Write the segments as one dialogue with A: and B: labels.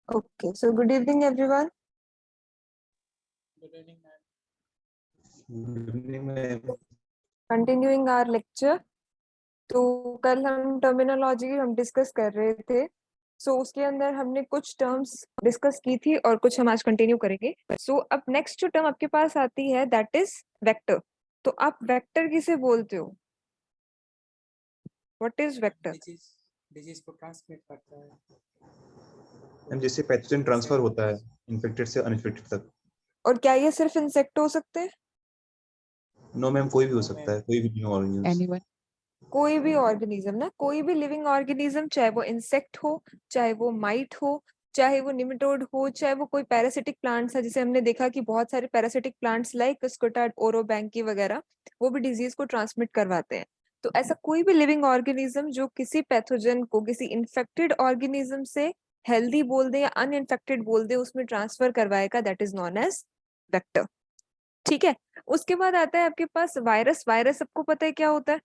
A: Okay, so good evening, everyone.
B: Good evening, ma'am.
C: Good evening, ma'am.
A: Continuing our lecture. तो कल हम terminology हम discuss कर रहे थे. सो उसके अंदर हमने कुछ टर्म्स डिस्कस की थी और कुछ हम आज कंटिन्यू करेंगे. सो अब नेक्स्ट जो टर्म आपके पास आती है दैट इज वेक्टर. तो आप वेक्टर किसे बोलते हो? What is vector?
B: डिजीज को ट्रांसमिट करता है.
C: मैम जैसे पैथोजन ट्रांसफर होता है इन्फेक्टेड से अनइन्फेक्टेड तक.
A: और क्या ये सिर्फ इंसेक्ट हो सकते हैं?
C: नो मैम, कोई भी हो सकता है, कोई भी न्यू ऑर्गेनिज्म.
D: Anyone?
A: कोई भी ऑर्गेनिज्म ना, कोई भी लिविंग ऑर्गेनिज्म, चाहे वो इंसेक्ट हो, चाहे वो माइट हो, चाहे वो निमेटोड हो, चाहे वो कोई पैरासिटिक प्लांट्स है, जिसे हमने देखा कि बहुत सारे पैरासिटिक प्लांट्स लाइक स्कुटा ओरोबैंकी वगैरह वो भी डिजीज को ट्रांसमिट करवाते हैं. तो ऐसा कोई भी लिविंग ऑर्गेनिज्म जो किसी पैथोजन को किसी इन्फेक्टेड ऑर्गेनिज्म से हेल्दी बोल दे या अनइन्फेक्टेड बोल दे उसमें ट्रांसफर करवाएगा, that is known as vector. ठीक है. उसके बाद आता है आपके पास वायरस. वायरस सबको पता है क्या होता है?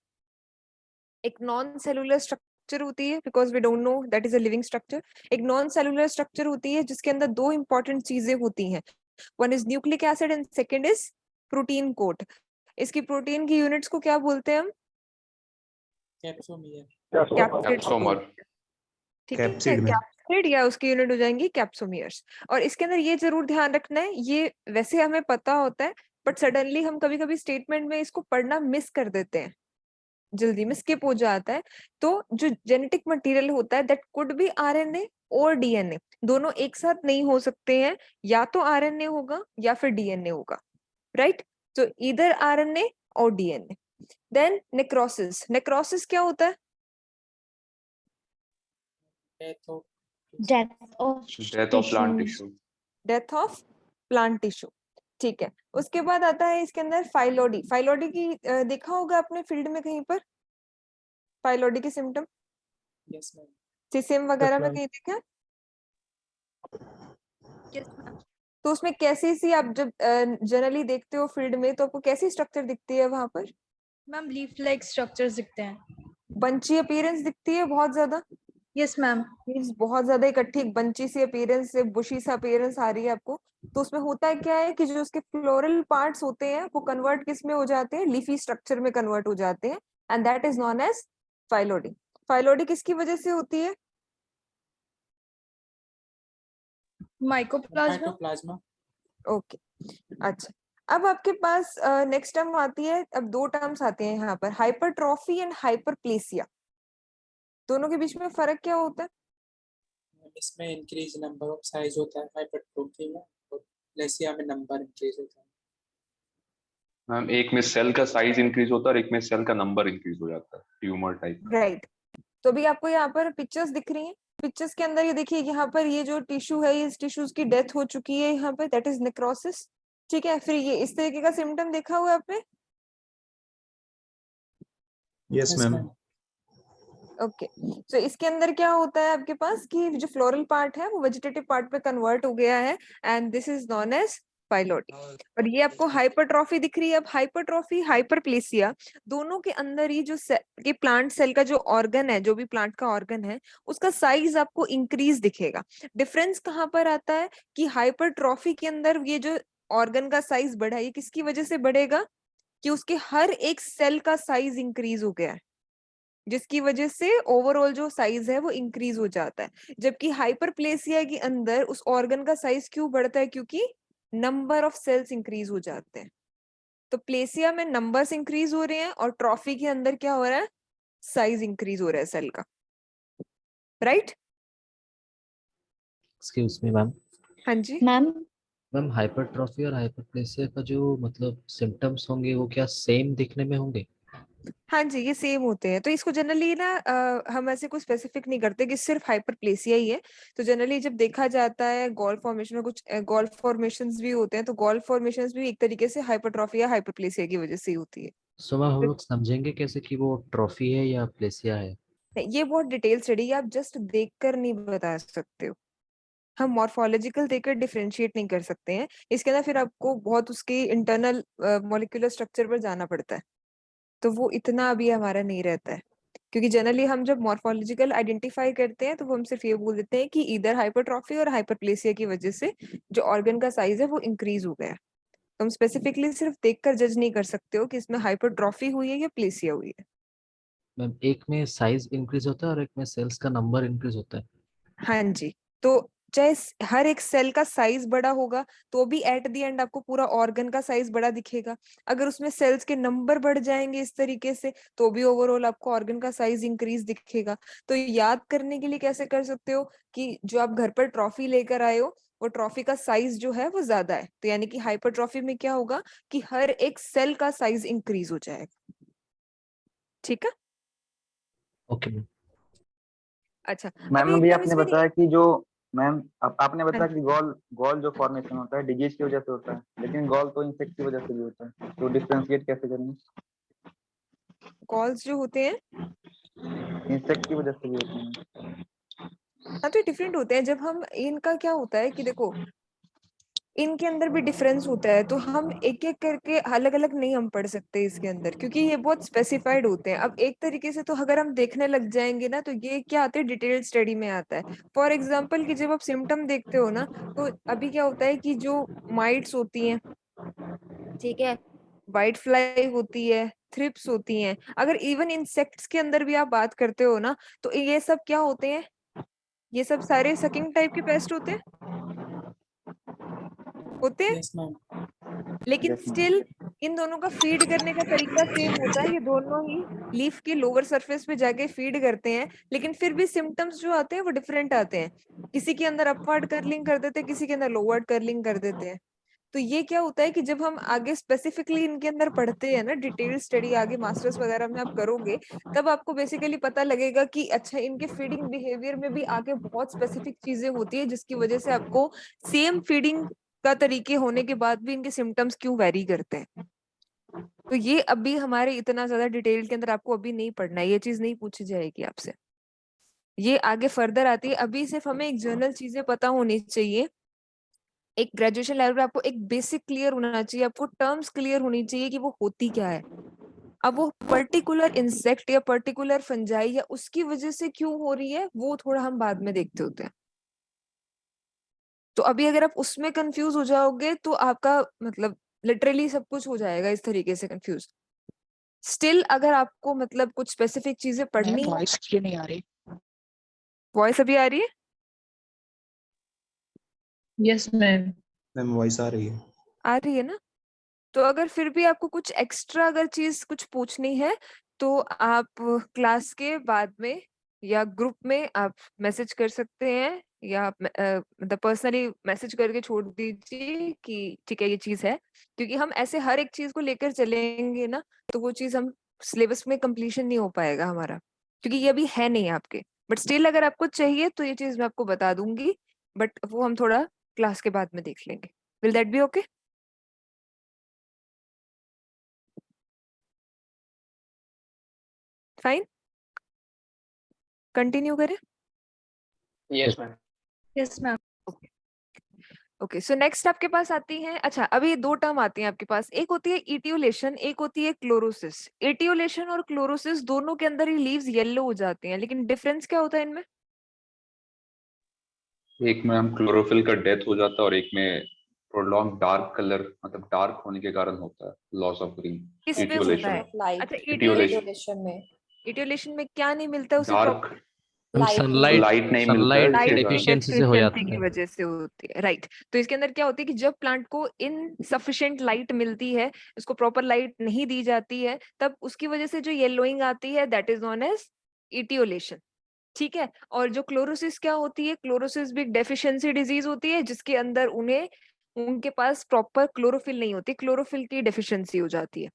A: एक नॉन सेलुलर स्ट्रक्चर होती है, because we don't know that is a living structure. एक नॉन सेलुलर स्ट्रक्चर होती है जिसके अंदर दो इंपॉर्टेंट चीजें होती हैं. One is nucleic acid and second is protein coat. इसकी प्रोटीन की यूनिट्स को क्या बोलते हैं हम?
B: कैप्सोमियर.
D: Capsomer.
A: ठीक है,
C: कैप्सिड में.
A: कैप्सिड या उसकी यूनिट हो जाएंगी कैप्सोमियर्स. और इसके अंदर ये जरूर ध्यान रखना है, ये वैसे हमें पता होता है बट सडनली हम कभी कभी स्टेटमेंट में इसको पढ़ना मिस कर देते हैं, जल्दी में स्किप हो जाता है. तो जो जेनेटिक मटेरियल होता है दैट कुड बी आरएनए और डीएनए, दोनों एक साथ नहीं हो सकते हैं. या तो आरएनए होगा या फिर डीएनए होगा, राइट? तो इधर आरएनए और डीएनए. Then necrosis. नेक्रोसिस क्या होता है?
B: Death of
D: Death of plant tissue.
A: Death of plant tissue. ठीक है. उसके बाद आता है इसके अंदर फाइलोडी. फाइलोडी की देखा होगा आपने फील्ड में कहीं पर फाइलोडी के सिम्टम
B: यस मैम.
A: सीसीएम वगैरह में
C: ma'am.
A: कहीं देखा? तो उसमें कैसी सी आप जब जनरली देखते हो फील्ड में तो आपको कैसी स्ट्रक्चर दिखती है वहां पर?
E: मैम लीफ लाइक स्ट्रक्चर्स दिखते हैं.
A: बंची अपीयरेंस दिखती है बहुत ज्यादा.
E: Yes ma'am.
A: मीन्स बहुत ज्यादा इकट्ठी बंची सी अपीयरेंस से बुशी सा अपीयरेंस आ रही है आपको. तो उसमें होता है क्या है कि जो उसके फ्लोरल पार्ट्स होते हैं वो कन्वर्ट किस में हो जाते हैं? लीफी स्ट्रक्चर में कन्वर्ट हो जाते हैं and that is known as phyllody. Phyllody किसकी वजह से होती है?
E: माइकोप्लाज्मा.
B: साइटोप्लाज्मा.
A: ओके. अच्छा. अब आपके पास नेक्स्ट टर्म आती है. अब दो टर्म्स आते हैं यहाँ पर, हाइपरट्रॉफी एंड हाइपरप्लेसिया. दोनों के बीच में फर्क क्या होता है?
B: इसमें इंक्रीज नंबर ऑफ साइज होता है हाइपरट्रोफी में, और प्लेसिया में नंबर इंक्रीज होता है.
D: मैम एक में सेल का साइज इंक्रीज होता है और एक में सेल का नंबर इंक्रीज हो जाता है, ट्यूमर टाइप.
A: राइट. तो अभी आपको यहाँ पर पिक्चर्स दिख रही हैं. पिक्चर्स के अंदर ये देखिए, यहाँ पर ये जो टिश्यू है इस टिश्यूज की डेथ हो चुकी है यहाँ पे, दैट इज नेक्रोसिस. ठीक है. फिर ये इस तरीके का सिम्टम देखा हुआ है आपने?
C: Yes
B: Yes,
C: ma'am.
B: ma'am.
A: Okay. So इसके अंदर क्या होता है आपके पास कि जो फ्लोरल पार्ट है वो वेजिटेटिव पार्ट पे कन्वर्ट हो गया है and this is known as phyllody. और ये आपको हाइपरट्रॉफी दिख रही है. अब हाइपरट्रॉफी हाइपरप्लेसिया दोनों के अंदर ही जो के प्लांट सेल का जो ऑर्गन है, जो भी प्लांट का ऑर्गन है उसका साइज आपको इंक्रीज दिखेगा. डिफरेंस कहाँ पर आता है कि हाइपरट्रॉफी के अंदर ये जो ऑर्गन का साइज बढ़ा, ये किसकी वजह से बढ़ेगा? कि उसके हर एक सेल का साइज इंक्रीज हो गया है, जिसकी वजह से ओवरऑल जो साइज है वो इंक्रीज हो जाता है. जबकि हाइपरप्लेसिया के अंदर उस ऑर्गन का साइज क्यों बढ़ता है? क्योंकि नंबर ऑफ सेल्स इंक्रीज हो जाते हैं. तो प्लेसिया में नंबर्स इंक्रीज हो रहे हैं और ट्रॉफी के अंदर क्या हो रहा है? साइज इंक्रीज हो रहा है सेल का. राइट?
F: Excuse me ma'am.
A: हाँ जी.
E: मैम
F: मैम हाइपरट्रॉफी और हाइपरप्लेसिया का जो मतलब सिम्टम्स होंगे वो क्या सेम दिखने में होंगे?
A: हाँ जी, ये सेम होते हैं. तो इसको जनरली ना हम ऐसे कुछ स्पेसिफिक नहीं करते कि सिर्फ हाइपरप्लेसिया ही है. तो जनरली जब देखा जाता है गोल्फ फॉर्मेशन में कुछ गोल्फ फॉर्मेशंस भी होते हैं, तो गोल्फ फॉर्मेशंस भी एक तरीके से हाइपरट्रॉफी या हाइपरप्लेसिया की वजह से ही होती है.
F: सो मैम हम लोग समझेंगे कैसे कि वो ट्रॉफी है या प्लेसिया है?
A: ये बहुत डिटेल स्टडी है, आप जस्ट देखकर नहीं बता सकते हो. हम मॉर्फोलॉजिकल देखकर डिफरेंशिएट नहीं कर सकते हैं. इसके अंदर फिर आपको बहुत उसके इंटरनल मॉलिक्यूलर स्ट्रक्चर पर जाना पड़ता है, तो वो इतना अभी हमारा नहीं रहता है. क्योंकि जनरली हम जब मॉर्फोलॉजिकल आइडेंटिफाई करते हैं तो वो हम सिर्फ ये बोल देते हैं कि इधर हाइपरट्रॉफी और हाइपरप्लेसिया की वजह से जो ऑर्गन का साइज है वो इंक्रीज हो गया है। तो हम स्पेसिफिकली सिर्फ देखकर जज नहीं कर सकते हो कि इसमें हाइपरट्रॉफी हुई है या प्लेसिया हुई है।
F: मैम एक में साइज इंक्रीज होता है और एक में सेल्स का नंबर इंक्रीज होता है।
A: हाँ जी, तो चाहे हर एक सेल का साइज बड़ा होगा तो भी एट द एंड आपको पूरा ऑर्गन का साइज बड़ा दिखेगा। अगर उसमें सेल्स के नंबर बढ़ जाएंगे इस तरीके से तो भी ओवरऑल आपको ऑर्गन का साइज इंक्रीज दिखेगा। तो याद करने के लिए कैसे कर सकते हो कि जो आप घर पर ट्रॉफी लेकर आए हो वो ट्रॉफी का साइज जो है वो ज्यादा है, तो यानी कि हाइपरट्रॉफी में क्या होगा कि हर एक सेल का साइज इंक्रीज हो जाएगा। ठीक है,
F: ओके मैम।
A: अच्छा
G: मैम
A: अभी
G: अभी
A: एकदम
G: आपने
A: इसमें
G: बताया कि जो मैम आपने
A: हाँ
G: बताया कि गॉल गॉल जो फॉर्मेशन होता है डिजीज की वजह से होता है, लेकिन गॉल तो इंसेक्ट की वजह से भी होता है, तो डिफरेंशिएट कैसे करेंगे?
A: कॉल्स जो होते हैं
G: इंसेक्ट की वजह से भी होते हैं।
A: हाँ तो डिफरेंट होते हैं। जब हम इनका क्या होता है कि देखो इनके अंदर भी डिफरेंस होता है, तो हम एक एक करके अलग अलग नहीं हम पढ़ सकते इसके अंदर, क्योंकि ये बहुत स्पेसिफाइड होते हैं। अब एक तरीके से तो अगर हम देखने लग जाएंगे ना तो ये क्या आते हैं डिटेल्ड स्टडी में आता है। फॉर एग्जाम्पल कि जब आप सिम्टम देखते हो ना तो अभी क्या होता है कि जो माइट्स होती हैं, ठीक है, वाइट फ्लाई होती है, थ्रिप्स होती हैं, अगर इवन इंसेक्ट्स के अंदर भी आप बात करते हो ना तो ये सब क्या होते हैं, ये सब सारे सकिंग टाइप के पेस्ट होते हैं
B: यस मैम।
A: लेकिन
G: Yes, ma'am.
A: स्टिल इन दोनों का फीड करने का तरीका सेम होता है। ये दोनों ही लीफ के लोअर सरफेस पे जाके फीड करते हैं, लेकिन फिर भी सिम्टम्स जो आते हैं वो डिफरेंट आते हैं। किसी के अंदर अपवर्ड कर्लिंग कर देते हैं, किसी के अंदर लोअर्ड कर्लिंग कर देते हैं। तो ये क्या होता है कि जब हम आगे स्पेसिफिकली इनके अंदर पढ़ते हैं ना, डिटेल स्टडी आगे मास्टर्स वगैरह में आप करोगे, तब आपको बेसिकली पता लगेगा कि अच्छा इनके फीडिंग बिहेवियर में भी आगे बहुत स्पेसिफिक चीजें होती है जिसकी वजह से आपको सेम फीडिंग का तरीके होने के बाद भी इनके सिम्टम्स क्यों वेरी करते हैं। तो ये अभी हमारे इतना ज्यादा डिटेल के अंदर आपको अभी नहीं पढ़ना है, ये चीज नहीं पूछी जाएगी आपसे, ये आगे फर्दर आती है। अभी सिर्फ हमें एक जनरल चीजें पता होनी चाहिए, एक ग्रेजुएशन लेवल पे आपको एक बेसिक क्लियर होना चाहिए, आपको टर्म्स क्लियर होनी चाहिए कि वो होती क्या है। अब वो पर्टिकुलर इंसेक्ट या पर्टिकुलर फंजाई या उसकी वजह से क्यों हो रही है वो थोड़ा हम बाद में देखते होते हैं। तो अभी अगर आप उसमें कंफ्यूज हो जाओगे तो आपका मतलब लिटरली सब कुछ हो जाएगा इस तरीके से कंफ्यूज। स्टिल अगर आपको मतलब कुछ स्पेसिफिक चीजें पढ़नी है।
H: वॉइस क्यों नहीं आ रही?
A: वॉइस अभी आ रही है?
H: Yes ma'am.
C: मैम वॉइस आ रही है।
A: आ रही है ना? तो अगर फिर भी आपको कुछ एक्स्ट्रा अगर चीज कुछ पूछनी है तो आप क्लास के बाद में या ग्रुप में आप मैसेज कर सकते हैं, या आप मतलब पर्सनली मैसेज करके छोड़ दीजिए कि ठीक है ये चीज है, क्योंकि हम ऐसे हर एक चीज को लेकर चलेंगे ना तो वो चीज हम सिलेबस में कंप्लीशन नहीं हो पाएगा हमारा, क्योंकि ये अभी है नहीं आपके। बट स्टिल अगर आपको चाहिए तो ये चीज मैं आपको बता दूंगी, बट वो हम थोड़ा क्लास के बाद में देख लेंगे। Will that be okay? Fine, continue करें?
H: Yes ma'am.
E: Yes ma'am.
A: Okay so next आपके पास आती है, अच्छा अभी दो टर्म आती हैं आपके पास, एक होती है इटियोलेशन, एक होती है क्लोरोसिस। इटियोलेशन और क्लोरोसिस दोनों के अंदर ही लीव्स येलो हो जाती हैं, लेकिन डिफरेंस क्या होता है इनमें?
D: एक में हम क्लोरोफिल का डेथ हो जाता है और एक में प्रोलॉन्ग डार्क कलर, मतलब डार्क होने के कारण होता है लॉस ऑफ ग्रीन।
A: किस में होता
D: इटियोलेशन।
A: है? अच्छा
D: इटियोलेशन
A: इटियोलेशन में क्या नहीं मिलता है उसे?
D: डार्क
F: सनलाइट
D: लाइट नहीं मिलता है
F: सनलाइट
D: इसके
A: लाइट
D: कारण।
F: डेफिशिएंसी से हो
A: डेफिशिएंसी
F: जाता
A: की
F: है।
A: वजह से होती है, राइट। तो इसके अंदर क्या होती है कि जब प्लांट को इनसफिशिएंट लाइट मिलती है, उसको प्रॉपर लाइट नहीं दी जाती है, तब उसकी वजह से जो येलोइंग आती है that is known as etiolation. ठीक है, और जो क्लोरोसिस क्या होती है, क्लोरोसिस भी डेफिशिएंसी डिजीज होती है जिसके अंदर उन्हें उनके पास प्रॉपर क्लोरोफिल नहीं होती, क्लोरोफिल की डेफिशिएंसी हो जाती है।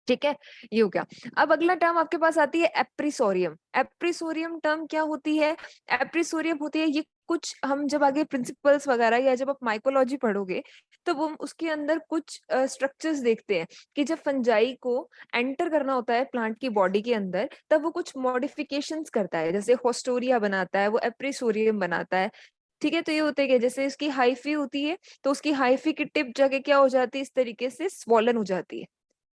A: ठीक है, ये हो गया। अब अगला टर्म आपके पास आती है एप्रिसोरियम। एप्रिसोरियम टर्म क्या होती है? एप्रिसोरियम होती है ये कुछ, हम जब आगे प्रिंसिपल्स वगैरह या जब आप माइकोलॉजी पढ़ोगे तो वो उसके अंदर कुछ स्ट्रक्चर्स देखते हैं कि जब फंजाई को एंटर करना होता है प्लांट की बॉडी के अंदर तब वो कुछ मॉडिफिकेशंस करता है, जैसे होस्टोरिया बनाता है, वो एप्रिसोरियम बनाता है। ठीक है, तो ये होता है कि जैसे इसकी हाइफी होती है तो उसकी हाइफी की टिप जगह क्या हो जाती है, इस तरीके से स्वॉलन हो जाती है।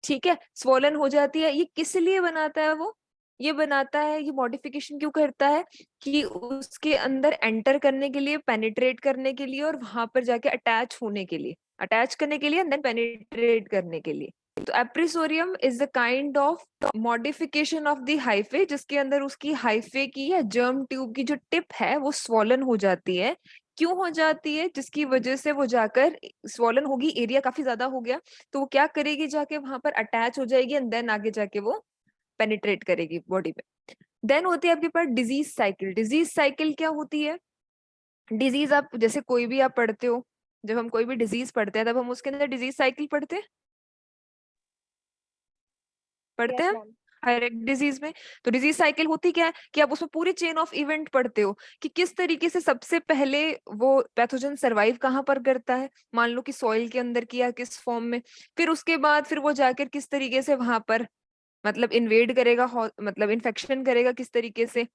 A: ठीक है, स्वॉलन हो जाती है। ये किस लिए बनाता है वो? ये बनाता है, ये मॉडिफिकेशन क्यों करता है कि उसके अंदर एंटर करने के लिए, पेनिट्रेट करने के लिए और वहां पर जाके अटैच होने के लिए, अटैच करने के लिए एंड देन पेनिट्रेट करने के लिए। तो appressorium is the kind of modification of the hyphae, जिसके अंदर उसकी हाइफे की या जर्म ट्यूब की जो टिप है वो स्वॉलन हो जाती है। क्यों हो जाती है? जिसकी वजह से वो जाकर स्वॉलन होगी, एरिया काफी ज्यादा हो गया, तो वो क्या करेगी, जाके वहां पर अटैच हो जाएगी एंड देन आगे जाके वो पेनिट्रेट करेगी बॉडी में। देन होती है आपके पास डिजीज साइकिल। डिजीज साइकिल क्या होती है? डिजीज आप जैसे कोई भी आप पढ़ते हो, जब हम कोई भी डिजीज पढ़ते हैं तब हम उसके अंदर डिजीज साइकिल पढ़ते हैं हर एक डिजीज में। तो डिजीज साइकिल होती क्या है कि आप उसमें पूरी चेन ऑफ इवेंट पढ़ते हो कि किस तरीके से सबसे पहले वो पैथोजन सरवाइव कहाँ पर करता है, मान लो कि सॉइल के अंदर किया किस फॉर्म में, फिर उसके बाद फिर वो जाकर किस तरीके से वहां पर मतलब इन्वेड करेगा, मतलब इन्फेक्शन करेगा किस तरीके से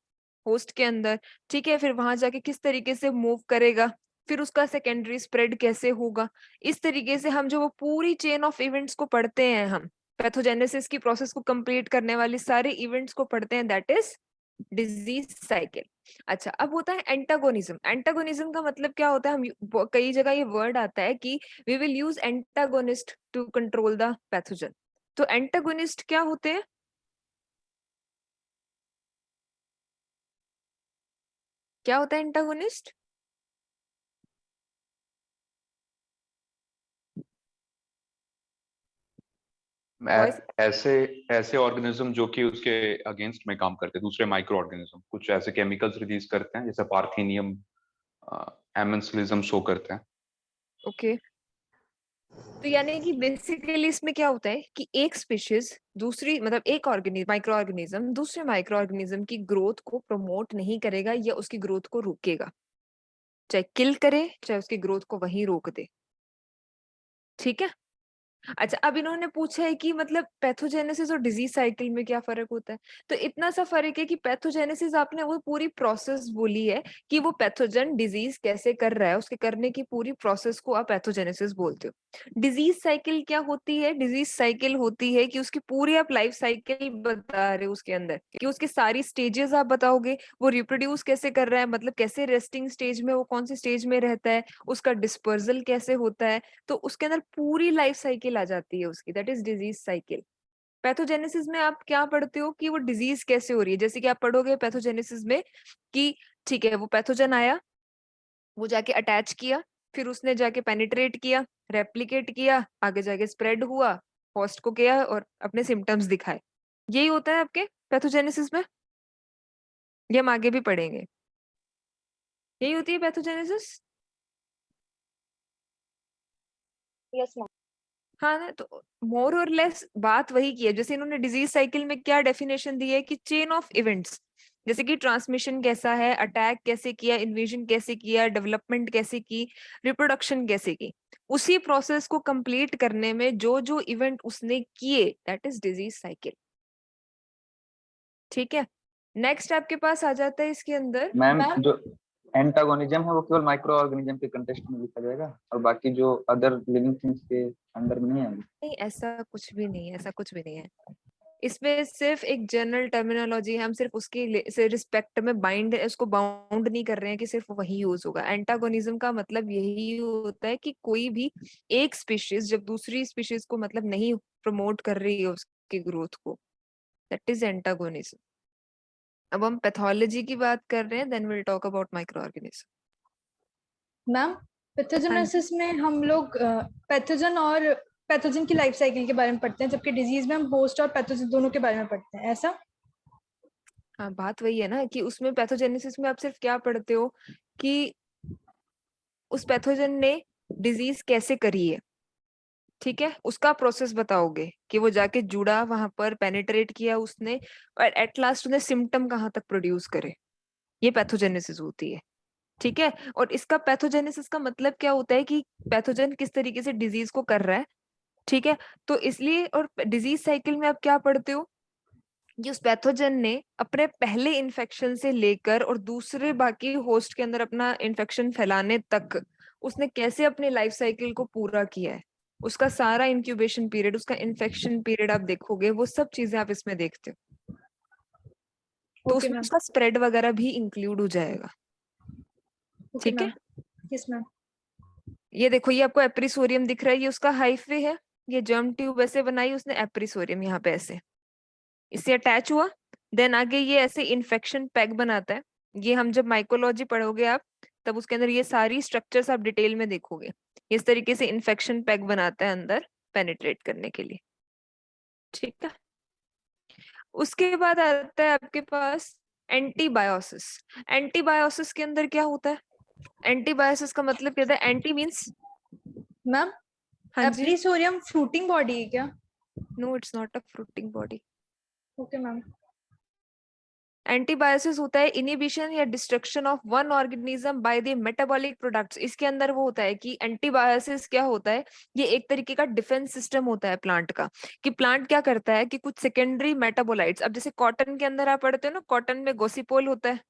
A: होस्ट के अंदर, ठीक है, फिर वहां जाके किस तरीके से मूव करेगा, फिर उसका सेकेंडरी स्प्रेड कैसे होगा। इस तरीके से हम जो वो पूरी चेन ऑफ इवेंट्स को पढ़ते हैं, हम पैथोजेनेसिस की प्रोसेस को कंप्लीट करने वाले सारे इवेंट्स को पढ़ते हैं, दैट इज डिजीज साइकिल। अच्छा, अब होता है एंटागोनिज्म। एंटागोनिज्म का मतलब क्या होता है? हम कई जगह ये वर्ड आता है कि we will use antagonist to control the pathogen. तो एंटागोनिस्ट क्या होते हैं? क्या होता है एंटागोनिस्ट? Voice-
D: ऐसे ऐसे ऑर्गेनिज्म जो कि उसके अगेंस्ट में काम करते हैं, दूसरे माइक्रो ऑर्गेनिज्म कुछ ऐसे केमिकल्स रिलीज करते हैं जैसे पार्थेनियम, एमेंसिलिज्म शो करते हैं।
A: ओके तो यानी कि बेसिकली इसमें क्या होता है कि एक स्पीशीज दूसरी मतलब एक ऑर्गेनिज्म माइक्रो ऑर्गेनिज्म दूसरे माइक्रो ऑर्गेनिज्म की ग्रोथ को प्रमोट नहीं करेगा या उसकी ग्रोथ को रोकेगा, चाहे किल करे चाहे उसकी ग्रोथ को वहीं रोक दे। ठीक है। अच्छा, अब इन्होंने पूछा है कि मतलब पैथोजेनेसिस और डिजीज साइकिल में क्या फर्क होता है। तो इतना सा फर्क है कि पैथोजेनेसिस आपने वो पूरी प्रोसेस बोली है कि वो पैथोजन डिजीज कैसे कर रहा है, उसके करने की पूरी प्रोसेस को आप पैथोजेनेसिस बोलते हो। डिजीज साइकिल क्या होती है? डिजीज साइकिल होती है कि उसकी पूरी आप लाइफ साइकिल बता रहे हो, उसके अंदर कि उसके सारी स्टेजेस आप बताओगे, वो रिप्रोड्यूस कैसे कर रहा है, मतलब कैसे रेस्टिंग स्टेज में, वो कौन सी स्टेज में रहता है, उसका डिस्पर्सल कैसे होता है, तो उसके अंदर पूरी लाइफ साइकिल आ जाती है उसकी, that is disease cycle. Pathogenesis में आप क्या पढ़ते हो कि वो डिजीज कैसे हो रही है, जैसे कि आप पढ़ोगे पैथोजेनेसिस में कि ठीक है वो पैथोजन आया, वो जाके अटैच किया, फिर उसने जाके पेनिट्रेट किया, रेप्लिकेट किया, आगे जाके स्प्रेड हुआ, होस्ट को किया और अपने सिम्टम्स दिखाए। यही होता है आपके पैथोजेनेसिस में, ये हम आगे भी पढ़ेंगे। यही होती है पैथोजेनेसिस।
I: Yes ma'am.
A: हाँ ना, तो मोर और लेस बात वही की है। जैसे इन्होंने डिजीज साइकिल में क्या डेफिनेशन दी है कि चेन ऑफ इवेंट्स, जैसे कि ट्रांसमिशन कैसा है, अटैक कैसे किया, इन्वेजन कैसे किया, डेवलपमेंट कैसे की, रिप्रोडक्शन कैसे की, उसी प्रोसेस को कंप्लीट करने में जो जो इवेंट उसने किए, दैट इज डिजीज साइकिल। ठीक है। नेक्स्ट आपके पास आ जाता है इसके अंदर
G: मैम जो एंटागोनिज्म है वो केवल माइक्रो ऑर्गेनिज्म के कंटेक्स्ट में लिखा जाएगा और बाकी जो अदर लिविंग थिंग्स के अंदर में नहीं है।
A: नहीं, ऐसा कुछ भी नहीं है, ऐसा कुछ भी नहीं है। इसमें सिर्फ एक जनरल टर्मिनोलॉजी है, हम सिर्फ उसके से रिस्पेक्ट में बाइंड उसको बाउंड नहीं कर रहे हैं कि सिर्फ वही यूज होगा। एंटागोनिज्म का मतलब यही होता है कि कोई भी एक स्पीशीज जब दूसरी स्पीशीज को मतलब नहीं प्रमोट कर रही है उसकी ग्रोथ को, दैट इज एंटागोनिज्म। अब हम पैथोलॉजी की बात कर रहे हैं, then will talk about micro organism.
E: Ma'am pathogenesis में हम लोग पैथोजन और पैथोजन की लाइफ साइकिल के बारे में पढ़ते हैं, जबकि डिजीज में हम होस्ट और पैथोजन दोनों के बारे में पढ़ते हैं, ऐसा?
A: हाँ, बात वही है ना कि उसमें पैथोजेनेसिस में आप सिर्फ क्या पढ़ते हो कि उस पैथोजन ने डिजीज कैसे करी है, ठीक है, उसका प्रोसेस बताओगे कि वो जाके जुड़ा, वहां पर पेनिट्रेट किया उसने, और एट लास्ट उसने सिम्टम कहाँ तक प्रोड्यूस करे, ये पैथोजेनेसिस होती है। ठीक है। और इसका पैथोजेनेसिस का मतलब क्या होता है कि पैथोजन किस तरीके से डिजीज को कर रहा है। ठीक है। तो इसलिए और डिजीज साइकिल में आप क्या पढ़ते हो कि उस पैथोजन ने अपने पहले इन्फेक्शन से लेकर और दूसरे बाकी होस्ट के अंदर अपना इन्फेक्शन फैलाने तक उसने कैसे अपनी लाइफ साइकिल को पूरा किया है, उसका सारा इंक्यूबेशन पीरियड, उसका इन्फेक्शन पीरियड आप देखोगे, वो सब चीजें आप इसमें देखते हो। तो
E: ओके
A: उसमें
E: मैम।
A: उसका स्प्रेड वगैरह भी इंक्लूड हो जाएगा।
E: ओके
A: ठीक है,
E: मैम। Yes ma'am.
A: ये देखो ये आपको एप्रिसोरियम दिख रहा है, ये उसका हाइफे है, ये जर्म ट्यूब ऐसे बनाई उसने, एप्रिसोरियम यहाँ पे ऐसे इससे अटैच हुआ, देन आगे ये ऐसे इन्फेक्शन पैक बनाता है। ये हम जब माइकोलॉजी पढ़ोगे आप, तब उसके अंदर ये सारी स्ट्रक्चर्स आप डिटेल में देखोगे। इस तरीके से इन्फेक्शन पैक बनाता है अंदर पेनिट्रेट करने के लिए। ठीक है, उसके बाद आता है आपके पास एंटीबायोसिस। एंटीबायोसिस के अंदर क्या होता है? एंटीबायोसिस का मतलब क्या होता है? एंटी मींस,
E: मैम
A: हाँ जी,
E: एप्रिसोरियम फ्रूटिंग बॉडी है क्या?
A: No it's not a fruiting body.
E: Okay ma'am.
A: Antibiosis होता है इनिबिशन या destruction of one organism by the metabolic products. इसके अंदर वो होता है कि एंटीबायोसिस क्या होता है, ये एक तरीके का डिफेंस सिस्टम होता है प्लांट का, कि प्लांट क्या करता है कि कुछ सेकेंडरी मेटाबोलाइट्स, अब जैसे कॉटन के अंदर आप पढ़ते हो ना, कॉटन में गोसिपोल होता है,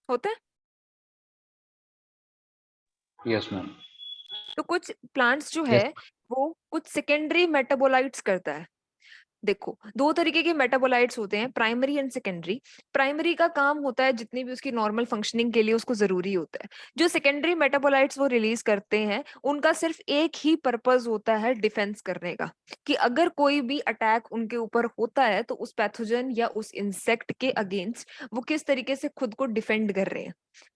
A: होता है।
D: Yes ma'am.
A: तो कुछ प्लांट्स जो
F: यस
A: है वो कुछ सेकेंडरी मेटाबोलाइट्स करता है। देखो दो तरीके के मेटाबोलाइट्स होते हैं, प्राइमरी एंड सेकेंडरी। प्राइमरी का काम होता है जितनी भी उसकी नॉर्मल फंक्शनिंग के लिए उसको जरूरी होता है। जो सेकेंडरी मेटाबोलाइट्स वो रिलीज करते हैं, उनका सिर्फ एक ही पर्पस होता है डिफेंस करने का, कि अगर कोई भी अटैक उनके ऊपर होता है तो उस पैथोजन या उस इंसेक्ट के अगेंस्ट वो किस तरीके से खुद को डिफेंड कर रहे हैं।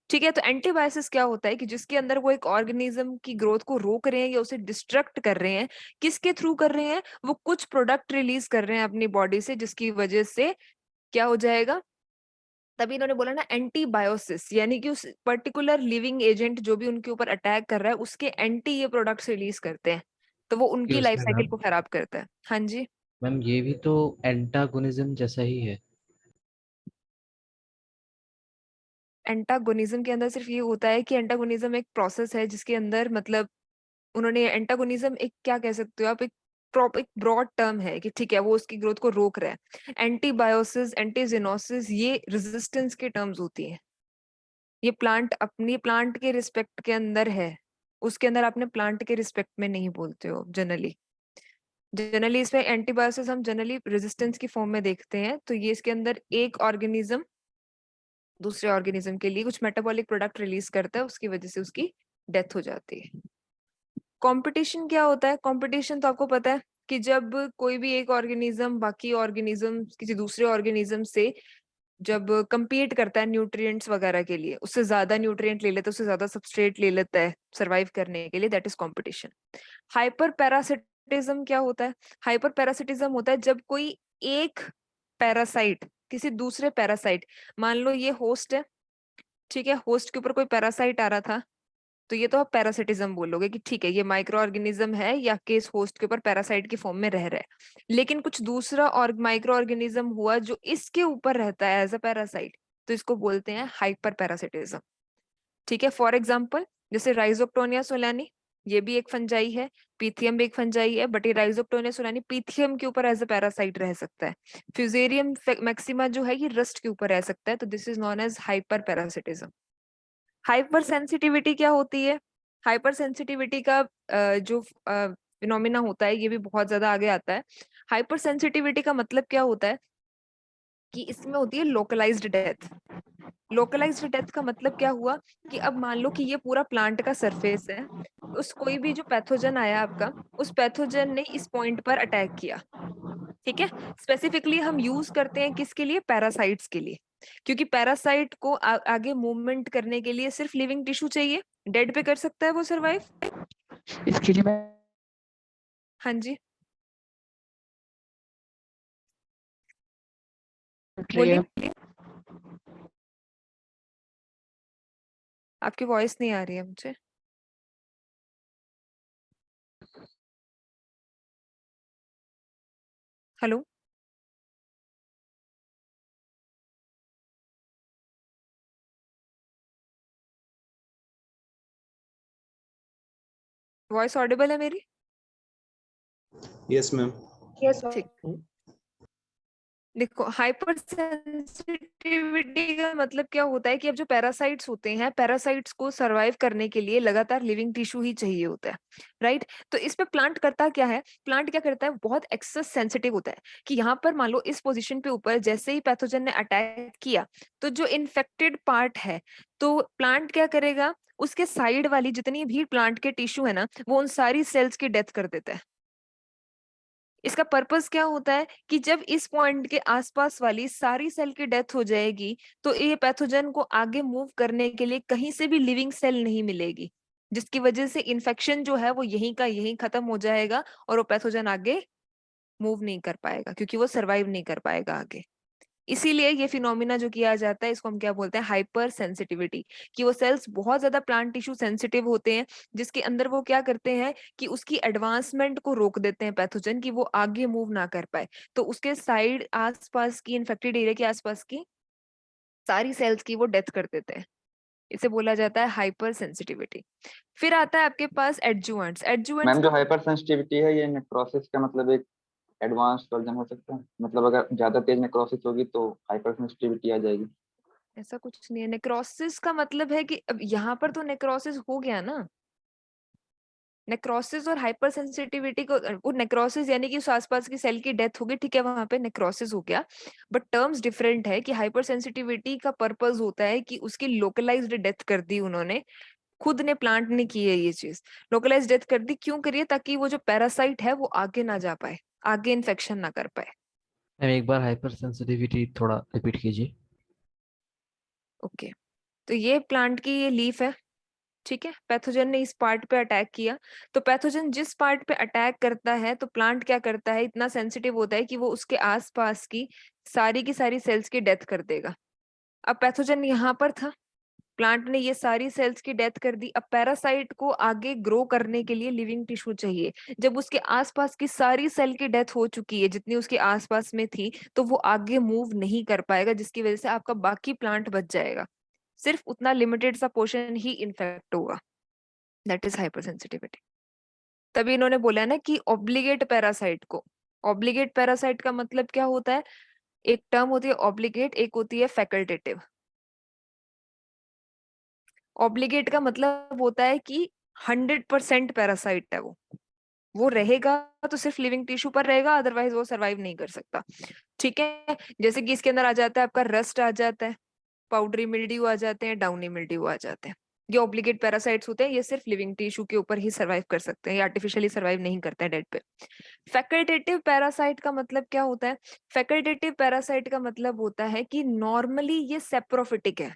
A: ठीक है, तो एंटीबायोसिस क्या होता है कि जिसके अंदर वो एक ऑर्गेनिज्म की ग्रोथ को रोक रहे हैं या उसे डिस्ट्रक्ट कर रहे हैं। किसके थ्रू कर रहे हैं? वो कुछ प्रोडक्ट रिलीज कर रहे हैं अपनी बॉडी से, जिसकी वजह से क्या हो जाएगा, तभी इन्होंने बोला ना एंटीबायोसिस, यानी कि उस पर्टिकुलर लिविंग एजेंट जो भी उनके ऊपर अटैक कर रहा है उसके एंटी ये प्रोडक्ट्स रिलीज करते हैं, तो वो उनकी लाइफ
F: उसमें
A: साइकिल
F: मैम,
A: को खराब करता है। हाँ जी,
F: मैम ये भी तो एंटागोनिज्म जैसा ही है।
A: एंटागोनिज्म के अंदर सिर्फ ये होता है कि एंटागोनिज्म एक प्रोसेस है जिसके अंदर मतलब उन्होंने एंटागोनिज्म एक क्या कह सकते हो आप, एक ब्रॉड टर्म है कि ठीक है वो उसकी ग्रोथ को रोक रहा है। एंटीबायोसिस, एंटीजेनोसिस ये रेजिस्टेंस के टर्म्स होती हैं। ये प्लांट अपनी प्लांट के रिस्पेक्ट के अंदर है, उसके अंदर आपने प्लांट के रिस्पेक्ट में नहीं बोलते हो जनरली। जनरली इसमें एंटीबायोसिस हम जनरली रेजिस्टेंस की फॉर्म में देखते हैं। तो ये इसके अंदर एक ऑर्गेनिज्म दूसरे ऑर्गेनिज्म के लिए कुछ मेटाबॉलिक प्रोडक्ट रिलीज करता है, उसकी वजह से उसकी डेथ हो जाती है। कंपटीशन क्या होता है? कंपटीशन तो आपको पता है कि जब कोई भी एक ऑर्गेनिज्म बाकी ऑर्गेनिज्म किसी दूसरे ऑर्गेनिज्म से जब compete करता है न्यूट्रिएंट्स वगैरह के लिए, उससे ज्यादा न्यूट्रिएंट ले लेता है, उससे ज्यादा सबस्ट्रेट ले लेता है सरवाइव करने के लिए, that is competition. Hyper parasitism क्या होता है? हाइपर पैरासिटिज्म होता है जब कोई एक पैरासाइट किसी दूसरे पैरासाइट, मान लो ये होस्ट है, ठीक है, होस्ट के ऊपर कोई पैरासाइट आ रहा था, तो ये तो आप पैरासिटिज्म बोलोगे कि ठीक है ये माइक्रो ऑर्गेनिज्म है या केस होस्ट के ऊपर पैरासाइट की फॉर्म में रह रहा है। लेकिन कुछ दूसरा और माइक्रो ऑर्गेनिज्म हुआ जो इसके ऊपर रहता है एज अ पैरासाइट, तो इसको बोलते हैं हाइपर पैरासिटिज्म। ठीक है, फॉर एग्जाम्पल जैसे राइजोक्टोनिया सोलानी, ये भी एक फंजाई है, पीथियम भी एक फंजाई है, बट ये राइजोक्टोनिया सोलानी पीथियम के ऊपर एज अ पैरासाइट रह सकता है। फ्यूजेरियम मैक्सिमा जो है ये रस्ट के ऊपर रह सकता है, तो this is known as hyper parasitism. Hyper sensitivity क्या होती है? हाइपर सेंसिटिविटी का जो फिनोमिना होता है ये भी बहुत ज्यादा आगे आता है। हाइपर सेंसिटिविटी का मतलब क्या होता है कि इसमें होती है लोकलाइज्ड डेथ। लोकलाइज्ड डेथ का मतलब क्या हुआ कि अब मान लो कि ये पूरा प्लांट का सरफेस है, उस कोई भी जो पैथोजन आया आपका, उस पैथोजन ने इस पॉइंट पर अटैक किया। ठीक है, स्पेसिफिकली हम यूज करते हैं किसके लिए? पैरासाइट्स के लिए, क्योंकि पैरासाइट को आगे मूवमेंट करने के लिए सिर्फ लिविंग टिश्यू चाहिए। डेड पे कर सकता है वो सरवाइव?
H: इसके लिए मैं
A: हाँ जी, बोलिए बोलिए। आपकी वॉइस नहीं आ रही है मुझे। हेलो, वॉइस ऑडिबल है मेरी?
C: Yes ma'am.
I: Yes,
A: ठीक,
I: ma'am.
A: देखो, हाइपर सेंसिटिविटी का मतलब क्या होता है कि अब जो पैरासाइट्स होते हैं, पैरासाइट्स को सरवाइव करने के लिए लगातार लिविंग टिश्यू ही चाहिए होता है, राइट? तो इस पे प्लांट करता क्या है, प्लांट क्या करता है, बहुत एक्सेस सेंसिटिव होता है कि यहाँ पर मान लो इस पोजीशन पे ऊपर जैसे ही पैथोजन ने अटैक किया, तो जो इन्फेक्टेड पार्ट है, तो प्लांट क्या करेगा, उसके साइड वाली जितनी भी प्लांट के टिश्यू है ना, वो उन सारी सेल्स की डेथ कर देता है। इसका पर्पस क्या होता है कि जब इस पॉइंट के आसपास वाली सारी सेल की डेथ हो जाएगी, तो ये पैथोजन को आगे मूव करने के लिए कहीं से भी लिविंग सेल नहीं मिलेगी, जिसकी वजह से इन्फेक्शन जो है वो यहीं का यहीं खत्म हो जाएगा और वो पैथोजन आगे मूव नहीं कर पाएगा, क्योंकि वो सरवाइव नहीं कर पाएगा आगे। इसीलिए ये फिनोमिना जो किया जाता है, इसको हम क्या बोलते हैं, हाइपर सेंसिटिविटी, कि वो सेल्स बहुत ज्यादा प्लांट टिश्यू सेंसिटिव होते हैं, जिसके अंदर वो क्या करते हैं कि उसकी एडवांसमेंट को रोक देते हैं पैथोजन, कि वो आगे मूव ना कर पाए। तो उसके साइड आसपास की इन्फेक्टेड एरिया के आसपास की सारी सेल्स की वो डेथ कर देते हैं। इसे बोला जाता है हाइपर सेंसिटिविटी। फिर आता है आपके पास एडजुवेंट्स। एडजुवेंट्स
G: मैम जो हाइपर सेंसिटिविटी है ये नेक्रोसिस का मतलब एक एडवांस वर्जन हो सकता है, मतलब अगर ज्यादा तेज नेक्रोसिस होगी तो हाइपर सेंसिटिविटी आ जाएगी।
A: ऐसा कुछ नहीं है। नेक्रोसिस का मतलब है कि अब यहाँ पर तो नेक्रोसिस हो गया ना, नेक्रोसिस और हाइपर सेंसिटिविटी को, वो नेक्रोसिस यानी कि उस आसपास की सेल की डेथ हो गई, ठीक है, वहां पे नेक्रोसिस हो गया, बट टर्म्स डिफरेंट है कि हाइपर सेंसिटिविटी का पर्पस होता है कि उसकी लोकलाइज्ड डेथ कर दी उन्होंने, खुद ने प्लांट ने की है ये चीज, लोकलाइज्ड डेथ कर दी। क्यों करिए, ताकि वो जो पैरासाइट है वो आगे ना जा पाए, आगे इन्फेक्शन ना कर पाए।
F: मैम एक बार हाइपर सेंसिटिविटी थोड़ा रिपीट कीजिए।
A: ओके, तो ये प्लांट की ये लीफ है, ठीक है, पैथोजन ने इस पार्ट पे अटैक किया, तो पैथोजन जिस पार्ट पे अटैक करता है, तो प्लांट क्या करता है, इतना सेंसिटिव होता है कि वो उसके आसपास की सारी सेल्स की डेथ कर देगा। अब पैथोजन यहाँ पर था, प्लांट ने ये सारी सेल्स की डेथ कर दी। अब पैरासाइट को आगे ग्रो करने के लिए लिविंग टिश्यू चाहिए। जब उसके आसपास की सारी सेल की डेथ हो चुकी है जितनी उसके आसपास में थी, तो वो आगे मूव नहीं कर पाएगा, जिसकी वजह से आपका बाकी प्लांट बच जाएगा, सिर्फ उतना लिमिटेड सा पोर्शन ही इन्फेक्ट होगा। That is hyper sensitivity. तभी इन्होंने बोला ना कि ऑब्लिगेट पैरासाइट को, ऑब्लिगेट पैरासाइट का मतलब क्या होता है, एक टर्म होती है ऑब्लिगेट, एक होती है फैकल्टेटिव। ऑब्लिगेट का मतलब होता है कि 100% पैरासाइट है वो रहेगा तो सिर्फ लिविंग टिश्यू पर रहेगा, अदरवाइज वो सरवाइव नहीं कर सकता, ठीक है। जैसे कि इसके अंदर आ जाता है आपका रस्ट आ जाता है, पाउडरी मिल्ड्यू आ जाते हैं, डाउनी मिल्ड्यू आ जाते हैं। ये ऑब्लिगेट पैरासाइट्स होते हैं, ये सिर्फ लिविंग टिश्यू के ऊपर ही सरवाइव कर सकते हैं, ये आर्टिफिशियली सरवाइव नहीं करते हैं डेड पे। फैकल्टेटिव पैरासाइट का मतलब क्या होता है, फैकल्टेटिव पैरासाइट का मतलब होता है कि नॉर्मली ये सेप्रोफिटिक है।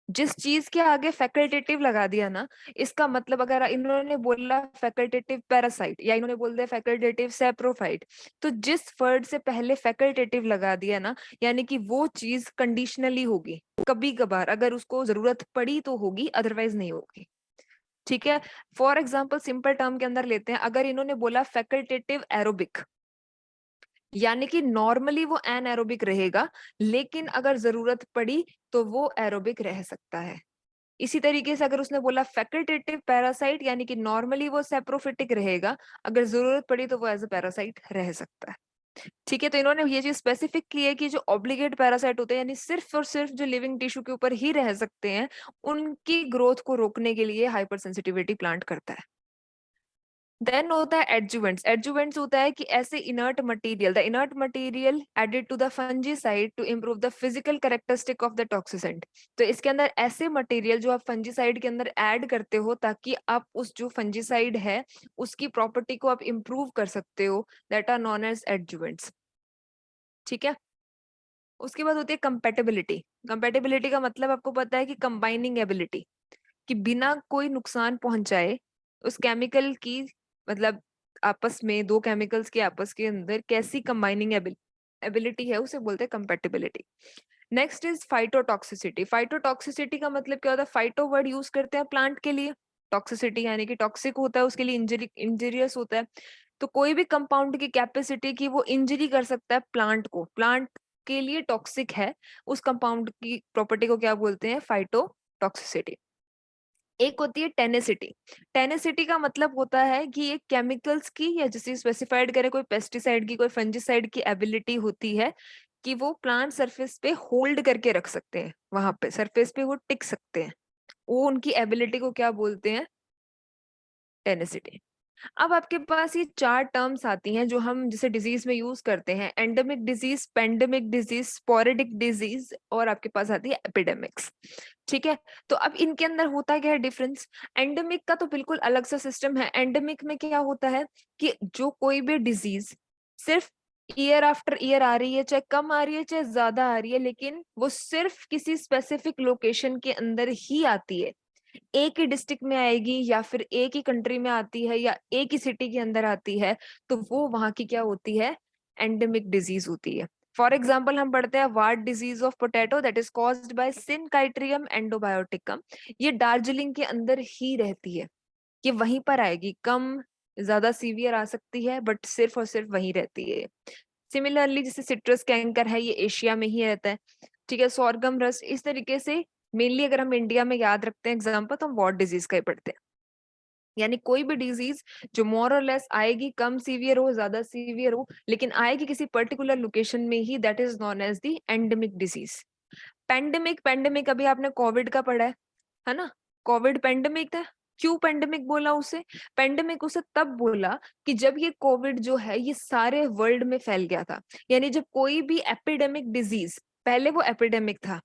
A: जिस चीज के आगे फैकल्टेटिव लगा दिया ना, इसका मतलब अगर इन्होंने बोला फैकल्टेटिव पैरासाइट या इन्होंने बोल दिया फैकल्टेटिव सेप्रोफाइट, तो जिस वर्ड से पहले फैकल्टेटिव लगा दिया ना, यानी कि वो चीज कंडीशनली होगी, कभी कभार अगर उसको जरूरत पड़ी तो होगी, अदरवाइज नहीं होगी, ठीक है। फॉर एग्जाम्पल सिंपल टर्म के अंदर लेते हैं, अगर इन्होंने बोला फैकल्टेटिव एरोबिक, यानी कि नॉर्मली वो एनएरोबिक रहेगा, लेकिन अगर जरूरत पड़ी तो वो एरोबिक रह सकता है। इसी तरीके से अगर उसने बोला फैकल्टेटिव पैरासाइट, यानी कि नॉर्मली वो सेप्रोफिटिक रहेगा, अगर जरूरत पड़ी तो वो एज अ पैरासाइट रह सकता है, ठीक है। तो इन्होंने ये चीज स्पेसिफिक की है कि जो ऑब्लिगेट पैरासाइट होते हैं, यानी सिर्फ और सिर्फ जो लिविंग टिश्यू के ऊपर ही रह सकते हैं, उनकी ग्रोथ को रोकने के लिए हाइपर सेंसिटिविटी प्लांट करता है। देन होता है एडजुवेंट्स। एडजुवेंट्स होता है कि ऐसे inert material, the inert material added to the fungicide to improve the physical characteristic of the toxicant. तो इसके अंदर ऐसे मटेरियल जो आप फंजीसाइड के अंदर ऐड करते हो ताकि आप उस जो फंजीसाइड है उसकी प्रॉपर्टी को आप इंप्रूव कर सकते हो, that are known as adjuvants, ठीक है। उसके बाद होती है कंपैटिबिलिटी। कंपैटिबिलिटी का मतलब आपको पता है कि कंबाइनिंग एबिलिटी, कि बिना कोई नुकसान पहुंचाए उस केमिकल की, मतलब आपस में दो केमिकल्स के आपस के अंदर कैसी कंबाइनिंग एबिलिटी है, उसे बोलते हैं compatibility. Next is phytotoxicity. Phytotoxicity का मतलब क्या होता है, फाइटो वर्ड यूज करते हैं प्लांट के लिए, टॉक्सिसिटी यानी कि टॉक्सिक होता है, उसके लिए इंजरियस होता है। तो कोई भी कंपाउंड की कैपेसिटी की वो इंजरी कर सकता है प्लांट को, प्लांट के लिए टॉक्सिक है, उस कंपाउंड की प्रॉपर्टी को क्या बोलते हैं, फाइटोटॉक्सिसिटी। एक होती है टेनेसिटी। टेनेसिटी का मतलब होता है कि ये केमिकल्स की या जैसे स्पेसिफाइड करे कोई पेस्टिसाइड की कोई फंजीसाइड की एबिलिटी होती है कि वो प्लांट सरफेस पे होल्ड करके रख सकते हैं, वहां पे सरफेस पे वो टिक सकते हैं, वो उनकी एबिलिटी को क्या बोलते हैं? टेनेसिटी। अब आपके पास ये 4 टर्म्स आती हैं जो हम जैसे डिजीज में यूज करते हैं, endemic disease, pandemic disease, sporadic disease और आपके पास आती है एपिडेमिक्स। ठीक है, तो अब इनके अंदर होता क्या है डिफरेंस? एंडेमिक का तो बिल्कुल अलग सा सिस्टम है। एंडेमिक में क्या होता है कि जो कोई भी डिजीज सिर्फ ईयर आफ्टर ईयर आ रही है, चाहे कम आ रही है चाहे ज्यादा आ रही है, लेकिन वो सिर्फ किसी स्पेसिफिक लोकेशन के अंदर ही आती है, एक ही डिस्ट्रिक्ट में आएगी या फिर एक ही कंट्री में आती है या एक ही सिटी के अंदर आती है, तो वो वहां की क्या होती है? एंडेमिक डिजीज होती है। फॉर एग्जाम्पल हम पढ़ते हैं wart disease of potato that is caused by Synchytrium endobioticum. ये दार्जिलिंग के अंदर ही रहती है, ये वहीं पर आएगी, कम ज्यादा सीवियर आ सकती है बट सिर्फ और सिर्फ वहीं रहती है। सिमिलरली जैसे सिट्रस कैंकर है, ये एशिया में ही रहता है। ठीक है, सोरगम रस्ट, इस तरीके से मेनली अगर हम इंडिया में याद रखते हैं एग्जाम्पल, तो हम वॉट डिजीज का ही पढ़ते हैं। यानी कोई भी डिजीज जो मोर और लेस आएगी, कम सीवियर हो ज्यादा सीवियर हो, लेकिन आएगी किसी पर्टिकुलर लोकेशन में ही, that is known as the endemic disease. Pandemic, pandemic अभी आपने कोविड का पढ़ा है ना? कोविड पेंडेमिक था। क्यों पेंडेमिक बोला उसे? पेंडेमिक उसे तब बोला कि जब ये कोविड जो है ये सारे वर्ल्ड में फैल गया था। यानी जब कोई भी एपिडेमिक डिजीज, पहले वो एपिडेमिक था।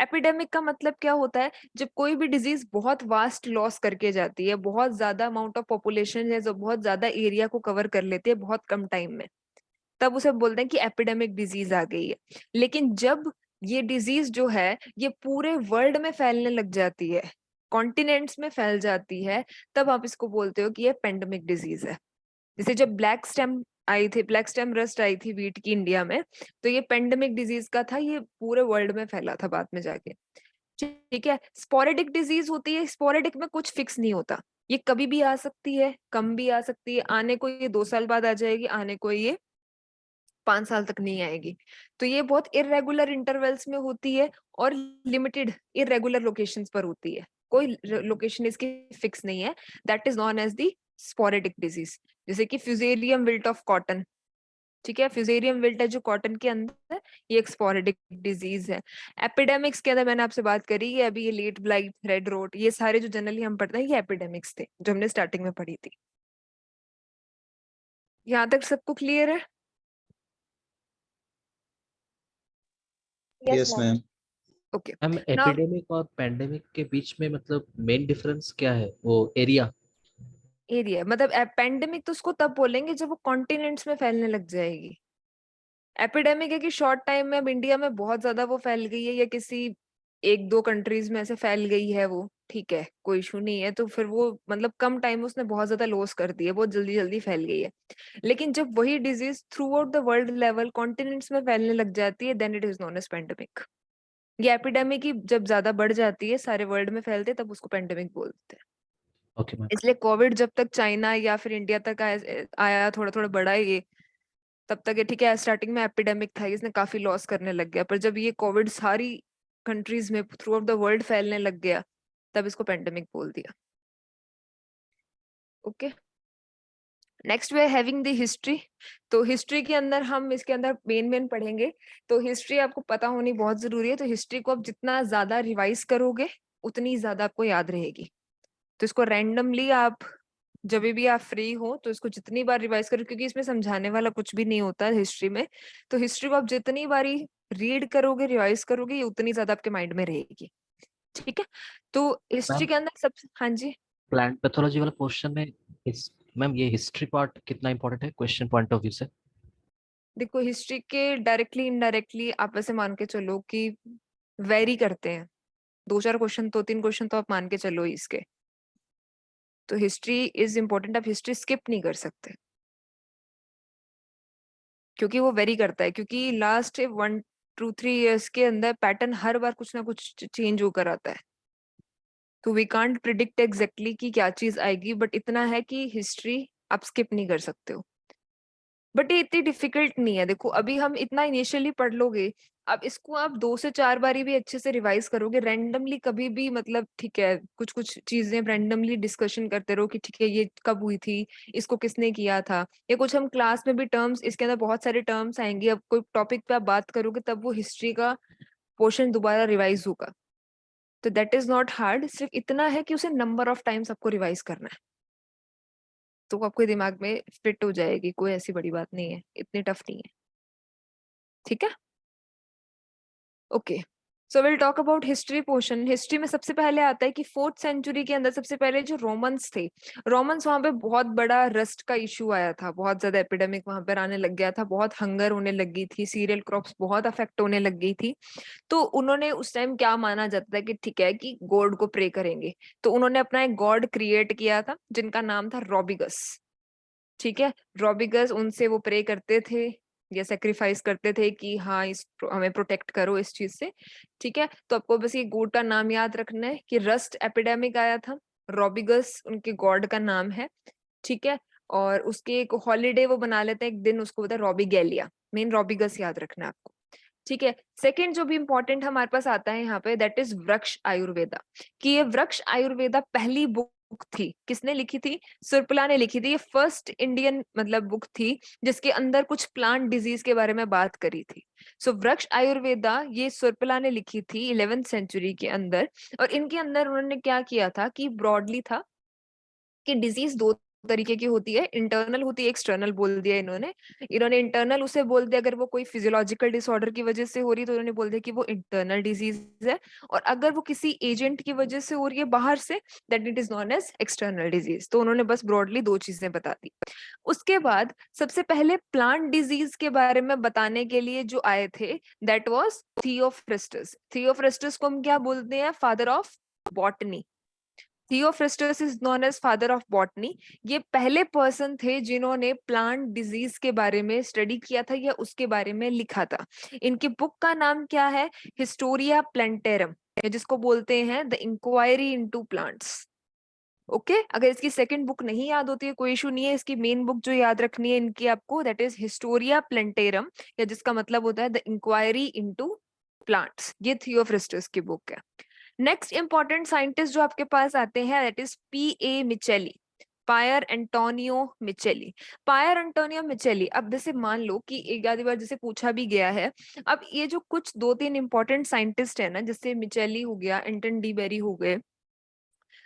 A: एपिडेमिक का मतलब क्या होता है? जब कोई भी डिजीज बहुत वास्ट लॉस करके जाती है, बहुत ज्यादा अमाउंट ऑफ पॉपुलेशन है जो बहुत ज्यादा एरिया को कवर कर लेती है बहुत कम टाइम में, तब उसे बोलते हैं कि एपिडेमिक डिजीज आ गई है। लेकिन जब ये डिजीज जो है ये पूरे वर्ल्ड में फैलने लग जाती है, कॉन्टिनेंट्स में फैल जाती है, तब आप इसको बोलते हो कि ये पेंडेमिक डिजीज है। जैसे जब ब्लैक स्टेम आई थी, ब्लैक स्टेम रस्ट आई थी वीट की इंडिया में, तो ये पेंडेमिक डिजीज का था, ये पूरे वर्ल्ड में फैला था बाद में जाके। ठीक है, स्पोरेडिक डिजीज होती है, स्पोरेडिक में कुछ फिक्स नहीं होता, ये कभी भी आ सकती है, कम भी आ सकती है, आने को ये 2 साल बाद आ जाएगी, आने को ये 5 साल तक नहीं आएगी। तो ये बहुत इरेगुलर इंटरवल्स में होती है और लिमिटेड इरेगुलर लोकेशंस पर होती है, कोई लोकेशन इसकी फिक्स नहीं है, that is known as the sporadic disease. जैसे कि फ्यूजेरियम विल्ट ऑफ कॉटन, ठीक है, फ्यूजेरियम विल्ट है जो कॉटन के अंदर, ये एक स्पोरेडिक डिजीज है। एपिडेमिक्स के अंदर मैंने आपसे बात करी है अभी, ये लेट ब्लाइट, रेड रोट, ये सारे जो जनरली हम पढ़ते हैं ये एपिडेमिक्स थे जो हमने स्टार्टिंग में पढ़ी थी। यहाँ तक सबको क्लियर है?
I: Yes,
C: yes
I: ma'am.
C: Ma'am.
A: Okay,
F: ma'am
A: now
F: epidemic और पैंडेमिक के बीच में मतलब मेन डिफरेंस क्या है? वो एरिया।
A: एरिया मतलब पेंडेमिक तो उसको तब बोलेंगे जब वो कॉन्टिनेंट्स में फैलने लग जाएगी। एपिडेमिक है कि शॉर्ट टाइम में अब इंडिया में बहुत ज्यादा वो फैल गई है या किसी 1-2 कंट्रीज में ऐसे फैल गई है वो, ठीक है, कोई इशू नहीं है, तो फिर वो मतलब कम टाइम में उसने बहुत ज्यादा लॉस कर दी है, बहुत जल्दी जल्दी फैल गई है। लेकिन जब वही disease through out the world level continents में फैलने लग जाती है, then it is known as pandemic. ये एपिडेमिक ही जब ज्यादा बढ़ जाती है, सारे वर्ल्ड में फैलते हैं, तब उसको पेंडेमिक बोलते हैं।
F: Okay ma'am.
A: इसलिए कोविड जब तक चाइना या फिर इंडिया तक आया थोड़ा थोड़ा बढ़ा है ये, तब तक ये ठीक है, स्टार्टिंग में एपिडेमिक था, इसने काफी लॉस करने लग गया, पर जब ये कोविड सारी कंट्रीज में थ्रू आउट द वर्ल्ड फैलने लग गया, तब इसको पेंडेमिक बोल दिया। Okay, next way having the history. तो हिस्ट्री के अंदर हम इसके अंदर मेन पढ़ेंगे, तो हिस्ट्री आपको पता होनी बहुत जरूरी है। तो हिस्ट्री को आप जितना ज्यादा रिवाइज करोगे उतनी ज्यादा आपको याद रहेगी। तो इसको रैंडमली आप जब भी आप फ्री हो तो इसको जितनी बार रिवाइज करो, क्योंकि इसमें समझाने वाला कुछ भी नहीं होता है हिस्ट्री में। तो हिस्ट्री को आप जितनी बारी रीड करोगे, रिवाइज करोगे, ये उतनी ज्यादा आपके माइंड में रहेगी। ठीक है, तो हिस्ट्री
F: मैम
A: के अंदर सब, हाँ जी,
F: प्लांट पैथोलॉजी वाला क्वेश्चन में मैम ये हिस्ट्री पार्ट कितना इंपॉर्टेंट है क्वेश्चन पॉइंट ऑफ व्यू से?
A: देखो हिस्ट्री के डायरेक्टली इनडायरेक्टली आप ऐसे मान के चलो कि वेरी करते हैं, 2-4 क्वेश्चन, 2-3 क्वेश्चन तो आप मान के चलो इसके। तो हिस्ट्री इज इम्पोर्टेंट, आप हिस्ट्री स्किप नहीं कर सकते क्योंकि वो वेरी करता है, क्योंकि लास्ट 1-2-3 ईयर्स के अंदर पैटर्न हर बार कुछ ना कुछ चेंज होकर आता है। तो वी कांट प्रिडिक्ट एग्जैक्टली कि क्या चीज आएगी, बट इतना है कि हिस्ट्री आप स्किप नहीं कर सकते हो। बट ये इतनी डिफिकल्ट नहीं है। देखो अभी हम इतना इनिशियली पढ़ लोगे अब इसको आप 2 से 4 बारी भी अच्छे से रिवाइज करोगे, रैंडमली कभी भी, मतलब ठीक है कुछ कुछ चीजें रैंडमली डिस्कशन करते रहो कि ठीक है ये कब हुई थी, इसको किसने किया था, या कुछ हम क्लास में भी टर्म्स, इसके अंदर बहुत सारे टर्म्स आएंगे, अब कोई टॉपिक पे आप बात करोगे तब वो हिस्ट्री का पोर्शन दोबारा रिवाइज होगा। तो दैट इज नॉट हार्ड, सिर्फ इतना है कि उसे नंबर ऑफ टाइम्स आपको रिवाइज करना है, तो वो आपके दिमाग में फिट हो जाएगी, कोई ऐसी बड़ी बात नहीं है, इतनी टफ नहीं है। ठीक है, okay. So will talk about history portion. History में सबसे पहले आता है कि 4th सेंचुरी के अंदर सबसे पहले जो रोमन्स थे, रोमन्स वहां पे बहुत बड़ा रस्ट का इशू आया था, बहुत ज्यादा एपिडेमिक वहां पर आने लग गया था, बहुत हंगर होने लगी थी, सीरियल क्रॉप्स बहुत अफेक्ट होने लग गई थी। तो उन्होंने उस टाइम क्या माना जाता था कि ठीक है कि गॉड को प्रे करेंगे, तो उन्होंने अपना एक गॉड क्रिएट किया था जिनका नाम था रोबिगस। ठीक है, रोबिगस, उनसे वो प्रे करते थे या सेक्रीफाइस करते थे कि हाँ इस हमें प्रोटेक्ट करो इस चीज से। ठीक है, तो आपको बस ये गॉड का नाम याद रखना है कि रस्ट एपिडेमिक आया था, रोबिगस उनके गॉड का नाम है। ठीक है, और उसके एक हॉलीडे वो बना लेते हैं एक दिन, उसको बोलते हैं रॉबिगेलिया, मेन रॉबिगस याद रखना है आपको। ठीक है, सेकंड जो भी इंपॉर्टेंट हमारे पास आता है यहाँ पे, दैट इज वृक्ष आयुर्वेदा, कि ये वृक्ष आयुर्वेदा पहली बुक थी, किसने लिखी थी? सुरपला ने लिखी थी। ये फर्स्ट इंडियन मतलब बुक थी जिसके अंदर कुछ प्लांट डिजीज के बारे में बात करी थी। सो वृक्ष आयुर्वेदा ये सुरपला ने लिखी थी 11th सेंचुरी के अंदर, और इनके अंदर उन्होंने क्या किया था कि ब्रॉडली था कि डिजीज दो तरीके की होती है, इंटरनल होती है, एक्सटर्नल बोल दिया इन्होंने। इंटरनल उसे बोल दिया अगर वो कोई फिजियोलॉजिकल डिसऑर्डर की वजह से हो रही है, तो उन्होंने बोल दिया कि वो इंटरनल डिजीज है, और अगर वो किसी एजेंट की वजह से हो रही है बाहर से, that it is known as external disease. तो उन्होंने बस ब्रॉडली दो चीजें बता दी। उसके बाद सबसे पहले प्लांट डिजीज के बारे में बताने के लिए जो आए थे, दैट वाज थियोफ्रिस्टस। थियोफ्रिस्टस को हम क्या बोलते हैं? Father of botany. Theophrastus is known as father of botany. ये पहले पर्सन थे जिन्होंने प्लांट डिजीज के बारे में स्टडी किया था या उसके बारे में लिखा था। इनकी बुक का नाम क्या है? हिस्टोरिया प्लांटेरम, जिसको बोलते हैं the enquiry into plants. Okay, अगर इसकी सेकंड बुक नहीं याद होती है कोई इशू नहीं है, इसकी मेन बुक जो याद रखनी है इनकी आपको, दैट इज हिस्टोरिया प्लांटेरम, या जिसका मतलब होता है द इंक्वायरी इनटू प्लांट्स। ये थियोफ्रिस्टस की बुक है। नेक्स्ट इंपॉर्टेंट साइंटिस्ट जो आपके पास आते हैं, that is P.A. Micheli, Pier Antonio Micheli. Pier Antonio Micheli, अब जैसे मान लो कि एक आधी बार जैसे पूछा भी गया है, अब ये जो कुछ 2-3 इंपॉर्टेंट साइंटिस्ट है ना, जैसे मिचेली हो गया, एंटन डी बेरी हो गए,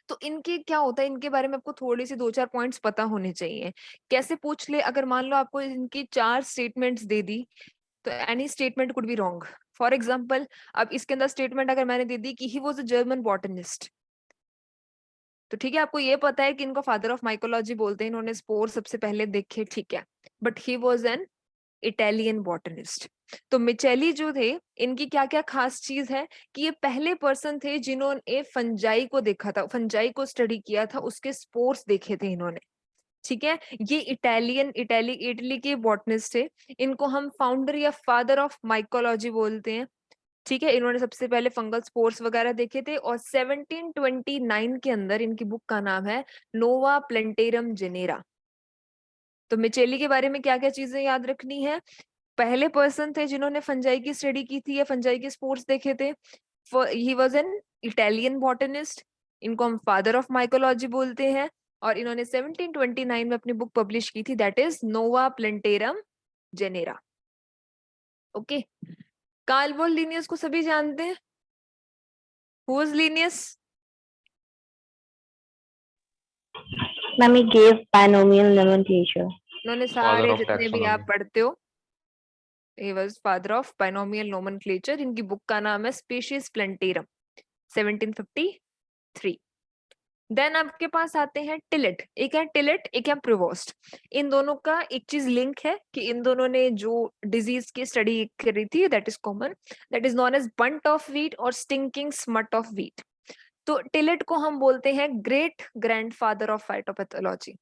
A: तो इनके क्या होता है, इनके बारे में आपको थोड़ी सी 2-4 पॉइंट्स पता होने चाहिए। कैसे पूछ ले, अगर मान लो आपको इनकी 4 स्टेटमेंट्स दे दी, तो any statement could be wrong. For example, अब इसके अंदर स्टेटमेंट अगर मैंने दे दी कि he was a German botanist, तो ठीक है आपको ये पता है कि इनको फादर ऑफ माइकोलॉजी बोलते हैं, इन्होंने स्पोर सबसे पहले देखे, ठीक है, but he was an Italian botanist. तो मिचेली जो थे, इनकी क्या क्या खास चीज है कि ये पहले पर्सन थे जिन्होंने फंजाई को देखा था, फंजाई को स्टडी किया था, उसके स्पोर्स देखे थे इन्होंने। ठीक है, ये इटली के बॉटनिस्ट थे। इनको हम फाउंडर या फादर ऑफ माइकोलॉजी बोलते हैं। ठीक है, इन्होंने सबसे पहले फंगल स्पोर्स वगैरह देखे थे, और 1729 के अंदर इनकी बुक का नाम है नोवा प्लेंटेरम जेनेरा। तो मिचेली के बारे में क्या क्या चीजें याद रखनी है? पहले पर्सन थे जिन्होंने फंजाई की स्टडी की थी या फंजाई के स्पोर्स देखे थे। He was an Italian botanist, इनको हम फादर ऑफ माइकोलॉजी बोलते हैं, और इन्होंने 1729 में अपनी बुक पब्लिश की थी, that is Nova Plantarum Genera. Okay, Carl von Linnaeus को सभी जानते हैं। Who was Linnaeus?
I: Ma'am, he gave binomial nomenclature.
A: उन्होंने
D: Father
A: सारे
D: of
A: जितने भी आप
D: taxonomy.
A: पढ़ते हो, he was father of binomial nomenclature। इनकी बुक का नाम है स्पीशीज प्लेंटेरम, 1753। देन आपके पास आते हैं टिलेट, एक है टिलेट, एक है प्रोवोस्ट। इन दोनों का एक चीज लिंक है कि इन दोनों ने जो डिजीज की स्टडी करी थी, that is common, that is known as bunt of wheat और स्टिंकिंग स्मट ऑफ व्हीट। तो टिलेट को हम बोलते हैं great grandfather of phytopathology.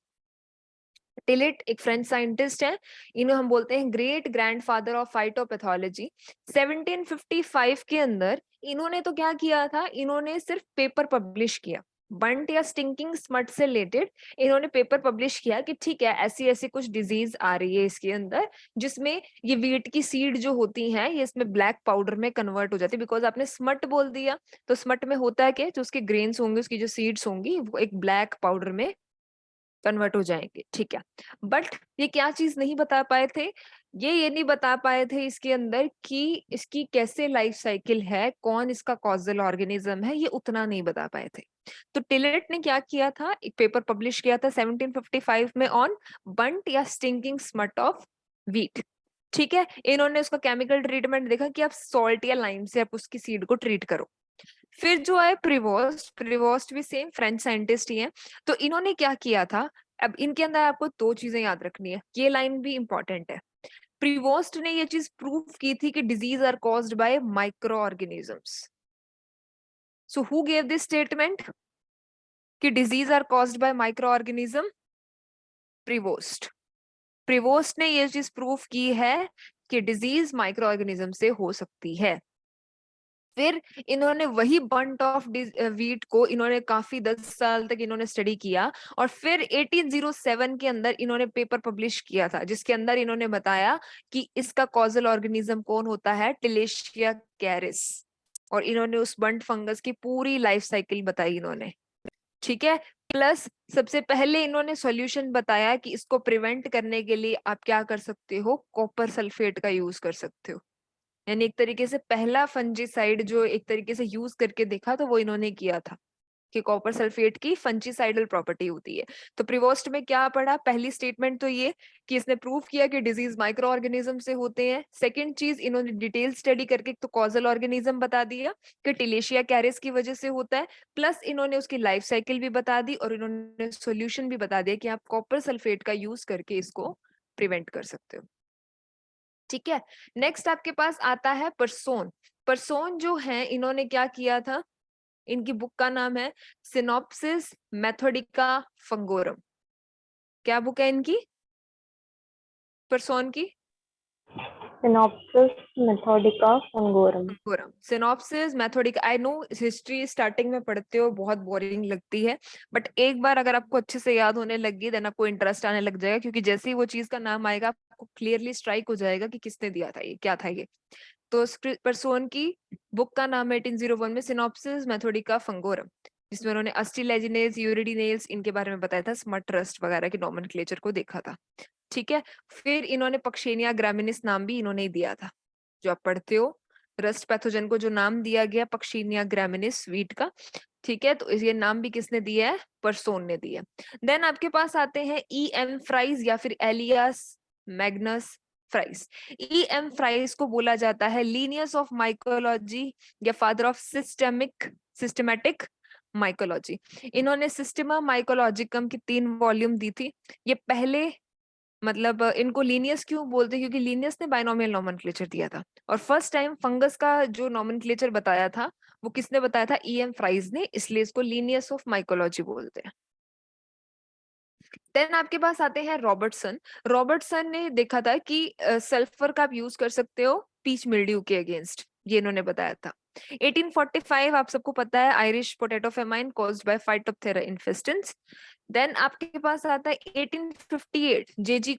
A: Tillet एक फ्रेंच साइंटिस्ट है, इन्हें हम बोलते हैं ग्रेट ग्रैंडफादर ऑफ फाइटोपैथोलॉजी। 1755 के अंदर इन्होंने तो क्या किया था, इन्होंने सिर्फ पेपर पब्लिश किया, बंट या स्टिंकिंग स्मट से रिलेटेड इन्होंने पेपर पब्लिश किया कि ठीक है ऐसी ऐसी कुछ डिजीज आ रही है इसके अंदर, जिसमें ये वीट की सीड जो होती हैं ये इसमें ब्लैक पाउडर में कन्वर्ट हो जाती है। बिकॉज आपने स्मट बोल दिया, तो स्मट में होता है कि जो उसके ग्रेन्स होंगे, उसकी जो सीड्स होंगी, वो एक ब्लैक पाउडर में कन्वर्ट हो जाएंगे। ठीक है, बट ये क्या चीज नहीं बता पाए थे, ये नहीं बता पाए थे इसके अंदर कि इसकी कैसे लाइफ साइकिल है, कौन इसका कॉजल ऑर्गेनिज्म है, ये उतना नहीं बता पाए थे। तो टिलेट ने क्या किया था, एक पेपर पब्लिश किया था 1755 में ऑन बंट या स्टिंकिंग स्मट ऑफ व्हीट। ठीक है, इन्होंने उसका केमिकल ट्रीटमेंट देखा कि आप सॉल्ट या लाइम से आप उसकी सीड को ट्रीट करो। फिर जो है प्रिवोस्ट भी सेम फ्रेंच साइंटिस्ट ही है। तो इन्होंने क्या किया था, अब इनके अंदर आपको दो चीजें याद रखनी है, ये लाइन भी इंपॉर्टेंट है। प्रिवोस्ट ने ये चीज प्रूव की थी कि disease are caused by micro organisms. So who gave this statement कि disease are caused by micro organism? Prevost ने ये चीज प्रूव की है कि डिजीज माइक्रो ऑर्गेनिज्म से हो सकती है। फिर इन्होंने वही बंट ऑफ व्हीट को इन्होंने काफी 10 साल तक इन्होंने स्टडी किया, और फिर 1807 के अंदर इन्होंने पेपर पब्लिश किया था जिसके अंदर इन्होंने बताया कि इसका कॉजल ऑर्गेनिज्म कौन होता है, टिलेशिया कैरिस। और इन्होंने उस बंट फंगस की पूरी लाइफ साइकिल बताई इन्होंने। ठीक है, प्लस सबसे पहले इन्होंने सॉल्यूशन बताया कि इसको प्रिवेंट करने के लिए आप क्या कर सकते हो, कॉपर सल्फेट का यूज कर सकते हो। यानी एक तरीके से पहला फंजीसाइड जो एक तरीके से यूज करके देखा तो वो इन्होंने किया था कि कॉपर सल्फेट की फंजीसाइडल प्रॉपर्टी होती है। तो प्रिवोस्ट में क्या पढ़ा, पहली स्टेटमेंट तो ये कि इसने प्रूव किया कि डिजीज माइक्रो ऑर्गेनिज्म से होते हैं। सेकंड चीज, इन्होंने डिटेल स्टडी करके तो कॉजल ऑर्गेनिज्म बता दिया कि टिलेशिया कैरिस की वजह से होता है, प्लस इन्होंने उसकी लाइफ साइकिल भी बता दी, और इन्होंने सोल्यूशन भी बता दिया कि आप कॉपर सल्फेट का यूज करके इसको प्रिवेंट कर सकते हो। ठीक है, नेक्स्ट आपके पास आता है परसोन जो है इन्होंने क्या किया था, इनकी बुक का नाम है सिनॉप्सिस मेथोडिका फंगोरम। क्या बुक है इनकी, परसोन की?
I: Synopsis Methodica Fungorum.
A: Synopsis methodica. I know history starting में पढ़ते हो बहुत बोरिंग लगती है, बट एक बार अगर आपको अच्छे से याद होने लगी देन आपको इंटरेस्ट आने लग जाएगा, क्योंकि जैसे ही वो चीज का नाम आएगा आपको क्लियरली स्ट्राइक हो जाएगा कि किसने दिया था, ये क्या था ये। तो परसोन की बुक का नाम है 1801 में सिनॉप्सिस मेथोडिका फंगोरम, जिसमें उन्होंने अस्टिलेजिनेज, यूरिडिनेल्स इनके बारे में बताया था, स्मट रस्ट वगैरह के नॉमेनक्लेचर को देखा था। ठीक है, फिर इन्होंने पक्षेनिया ग्रामिनिस नाम भी इन्होंने ही दिया था। जो आप पढ़ते हो रस्ट पैथोजन को जो नाम दिया गया पक्षीनिया ग्रामिनिस वीट का, ठीक है, तो ये नाम भी किसने दिया है, परसोन ने दिया। देन आपके पास आते हैं E.M. फ्राइज या फिर alias Magnus fries. E.M. Fries को बोला जाता है लीनियस ऑफ माइकोलॉजी या फादर ऑफ सिस्टमैटिक माइकोलॉजी। इन्होंने सिस्टमा माइकोलॉजिकम की 3 वॉल्यूम दी थी। ये पहले, मतलब इनको लीनियस क्यों बोलते हैं, क्योंकि लीनियस ने बाइनोमियल नोमेनक्लेचर दिया था, और फर्स्ट टाइम फंगस का जो नोमेनक्लेचर बताया था वो किसने बताया था, E.M. फ्राइज ने, इसलिए इसको लीनियस ऑफ माइकोलॉजी बोलते हैं। देन आपके पास आते हैं रॉबर्टसन ने देखा था कि सल्फर का आप यूज कर सकते हो पीच मिल्ड्यू के अगेंस्ट, ये इन्होंने बताया था। 1845 आप सबको पता है, Irish potato famine caused by Phytophthora infestans. Then आपके पास आता है 1858 जेजी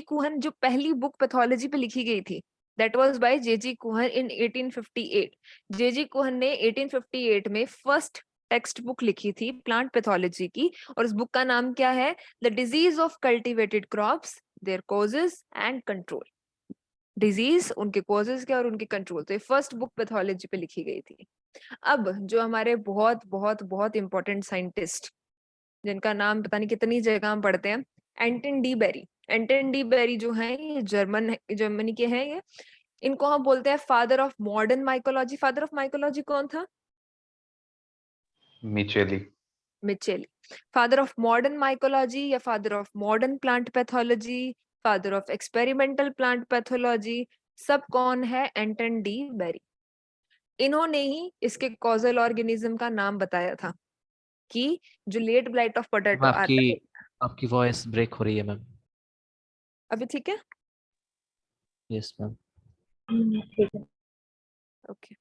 A: कुहन जो पहली बुक पैथोलॉजी पे लिखी गई थी, दैट वाज बाय जेजी कुहन इन 1858। जेजी कुहन ने 1858 में फर्स्ट टेक्स्ट बुक लिखी थी प्लांट पैथोलॉजी की, और उस बुक का नाम क्या है, the disease of cultivated crops, their causes and control. Disease, उनके कॉजेस क्या और उनके कंट्रोल, तो ये फर्स्ट बुक पैथोलॉजी पे लिखी गई थी। अब जो हमारे बहुत बहुत बहुत इंपॉर्टेंट साइंटिस्ट जिनका नाम पता नहीं कितनी जगह हम पढ़ते हैं, एंटन डी बेरी जो है ये जर्मनी के हैं ये, इनको हम बोलते हैं father of modern mycology. Father of mycology कौन था, मिचेली। फादर ऑफ मॉडर्न माइकोलॉजी या father of modern plant pathology, father of experimental plant pathology, सब कौन है, एंटन डी बेरी। इन्होंने ही इसके कॉजल ऑर्गेनिज्म का नाम बताया था कि जो लेट ब्लाइट ऑफ पोटैटो आता है।
F: आपकी वॉइस ब्रेक हो रही है मैम।
A: अभी ठीक है,
F: यस मैम।
I: ठीक है।
A: ओके।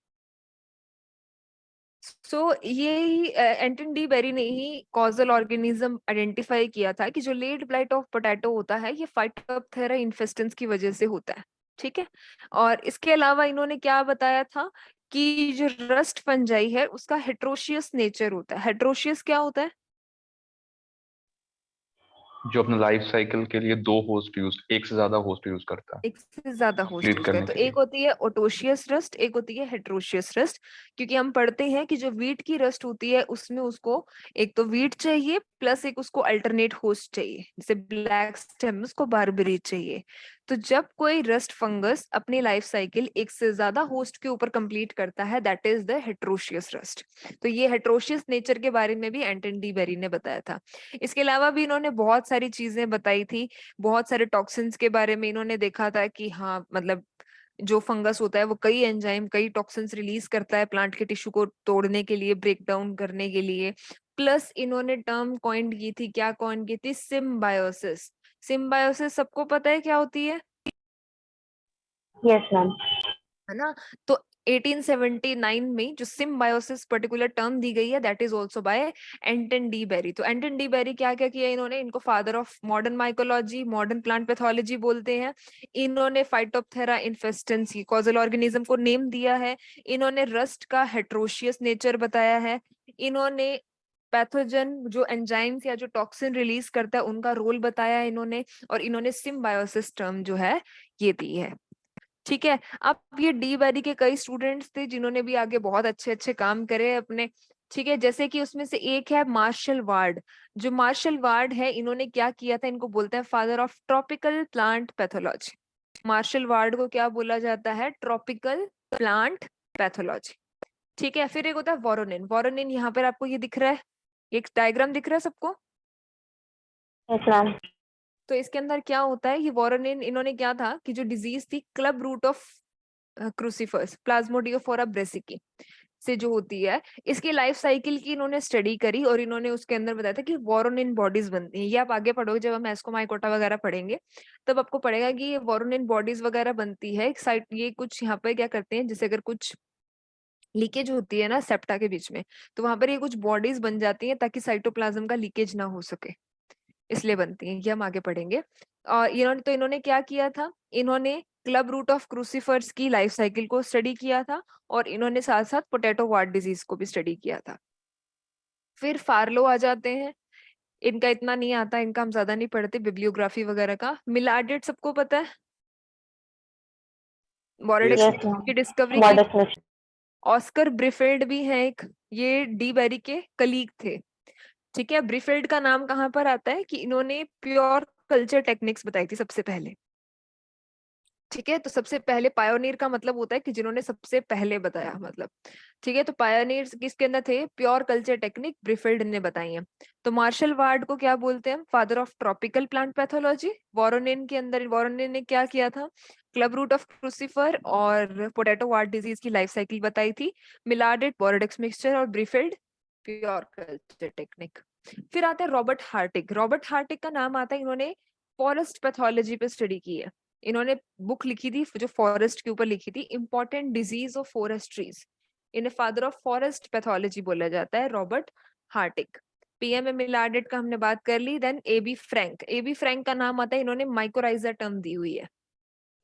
A: सो ये एंटन डी बेरी ने ही कॉजल ऑर्गेनिज्म आइडेंटिफाई किया था कि जो लेट ब्लाइट ऑफ पोटैटो होता है ये फाइटोप्थेरा इन्फेस्टेंस की वजह से होता है, ठीक है। और इसके अलावा इन्होंने क्या बताया था कि जो रस्ट फंजाई है उसका हेट्रोशियस नेचर होता है। हेट्रोशियस क्या होता है?
D: जो अपने लाइफ साइकिल के लिए एक से ज्यादा होस्ट यूज करता है
A: एक से ज्यादा होस्ट
D: ब्रीथ
A: यूज करे।
D: करने
A: तो
D: के लिए।
A: एक होती है ओटोशियस रस्ट, एक होती है हेट्रोशियस रस्ट। क्योंकि हम पढ़ते हैं कि जो वीट की रस्ट होती है उसमें उसको एक तो वीट चाहिए प्लस एक उसको अल्टरनेट होस्ट चाहिए, जैसे ब्लैक स्टेम उसको बारबेरी चाहिए। तो जब कोई रस्ट फंगस अपनी लाइफ साइकिल एक से ज्यादा होस्ट के ऊपर कंप्लीट करता है दैट इज द हेट्रोशियस रस्ट। तो ये हेट्रोशियस नेचर के बारे में भी एंटन डी बेरी ने बताया था। इसके अलावा भी इन्होंने बहुत सारी चीजें बताई थी, बहुत सारे टॉक्सिन्स के बारे में इन्होंने देखा था कि हाँ मतलब जो फंगस होता है वो कई एंजाइम कई टॉक्सिन्स रिलीज करता है प्लांट के टिश्यू को तोड़ने के लिए, ब्रेक डाउन करने के लिए। प्लस इन्होंने टर्म कॉइन की थी, क्या कॉइन की थी? सिम्बायोसिस। सिम्बायोसिस सबको पता है क्या होती है?
I: Yes, ma'am.
A: है ना। तो 1879 में जो सिम्बायोसिस पर्टिकुलर टर्म दी गई है that is also by Anton de Bary. तो एंटन डी बेरी क्या क्या किया इन्होंने? इनको father of modern mycology, modern plant pathology बोलते हैं। इन्होंने फाइटोप्थेरा इन्फेस्टेंस की कॉजल ऑर्गेनिज्म को नेम दिया है। इन्होंने रस्ट का हेट्रोशियस नेचर बताया है। इन्होंने पैथोजन जो एंजाइम्स या जो टॉक्सिन रिलीज करता है उनका रोल बताया है इन्होंने। और इन्होंने सिम्बायोसिस टर्म जो है ये दी है, ठीक है। अब ये डी बैरी के कई स्टूडेंट्स थे जिन्होंने भी आगे बहुत अच्छे अच्छे काम करे अपने, ठीक है। जैसे कि उसमें से एक है मार्शल वार्ड। जो मार्शल वार्ड है इन्होंने क्या किया था? इनको बोलते हैं father of tropical plant pathology. Marshall Ward को क्या बोला जाता है? ट्रॉपिकल प्लांट पैथोलॉजी, ठीक है। फिर एक होता है वॉरोनिन। वॉरोनिन यहाँ पर आपको ये दिख रहा है, एक डायग्राम दिख रहा है सबको?
I: Yes, ma'am.
A: तो इसके अंदर क्या होता है? ये वॉरोनिन इन्होंने क्या था कि जो डिजीज थी club root of crucifers प्लाज्मोडियोफोरा brassicae से जो होती है, इसकी लाइफ साइकिल की इन्होंने स्टडी करी और इन्होंने उसके अंदर बताया था कि वॉरोनिन बॉडीज बनती हैं। ये आप आगे पढ़ोगे जब हम एस्कोमाइकोटा वगैरह पढ़ेंगे तब आपको पड़ेगा कि ये वॉरोनिन बॉडीज वगैरह बनती है। एक साइड ये कुछ यहाँ पे क्या करते हैं, जैसे अगर कुछ लीकेज होती है ना सेप्टा के बीच में, तो वहां पर ये कुछ बॉडीज बन जाती हैं ताकि साइटोप्लाज्म का लीकेज ना हो सके, इसलिए बनती हैं। ये हम आगे पढ़ेंगे। और इन्होंने क्या किया था? इन्होंने क्लब रूट ऑफ क्रूसीफर्स की लाइफ साइकिल को स्टडी किया था और इन्होंने साथ साथ पोटैटो वार्ट डिजीज को भी स्टडी किया था। फिर फार्लो आ जाते हैं, इनका इतना नहीं आता, इनका हम ज्यादा नहीं पढ़ते बिब्लियोग्राफी वगैरह का। मिलार्डेट सबको पता है, बोरेडेक्स
I: Yes, ma'am.
A: की डिस्कवरी की।
I: Modest mix.
A: ऑस्कर ब्रिफेल्ड भी है एक, ये डी बेरी के कलीग थे, ठीक है। ब्रिफेल्ड का नाम कहाँ पर आता है कि इन्होंने प्योर कल्चर टेक्निक्स बताई थी सबसे पहले, ठीक है। तो सबसे पहले पायोनियर का मतलब होता है कि जिन्होंने सबसे पहले बताया, मतलब, ठीक है। तो पायोनियर्स किसके अंदर थे? प्योर कल्चर टेक्निक ब्रिफेल्ड ने बताई है। तो मार्शल वार्ड को क्या बोलते हैं? Father of tropical plant pathology. Woronin के अंदर वॉरोनिन ने क्या किया था? क्लब रूट ऑफ क्रूसीफर और पोटैटो वार्ट डिजीज की लाइफ साइकिल बताई थी। मिलार्डेट बोरेडेक्स मिक्सचर और ब्रिफेल्ड प्योर कल्चर टेक्निक। फिर आता है रॉबर्ट हार्टिग। रॉबर्ट हार्टिग का नाम आता है, इन्होंने फॉरेस्ट पैथोलॉजी पे स्टडी की है। इन्होंने बुक लिखी थी जो फॉरेस्ट के ऊपर लिखी थी, important disease of forest trees. इन्हें फादर ऑफ फॉरेस्ट पैथोलॉजी बोला जाता है, रॉबर्ट हार्टिग। पीएम मिलार्डेट का हमने बात कर ली। Then AB Frank. AB Frank का नाम आता है, इन्होंने माइकोराइजा टर्म दी हुई है।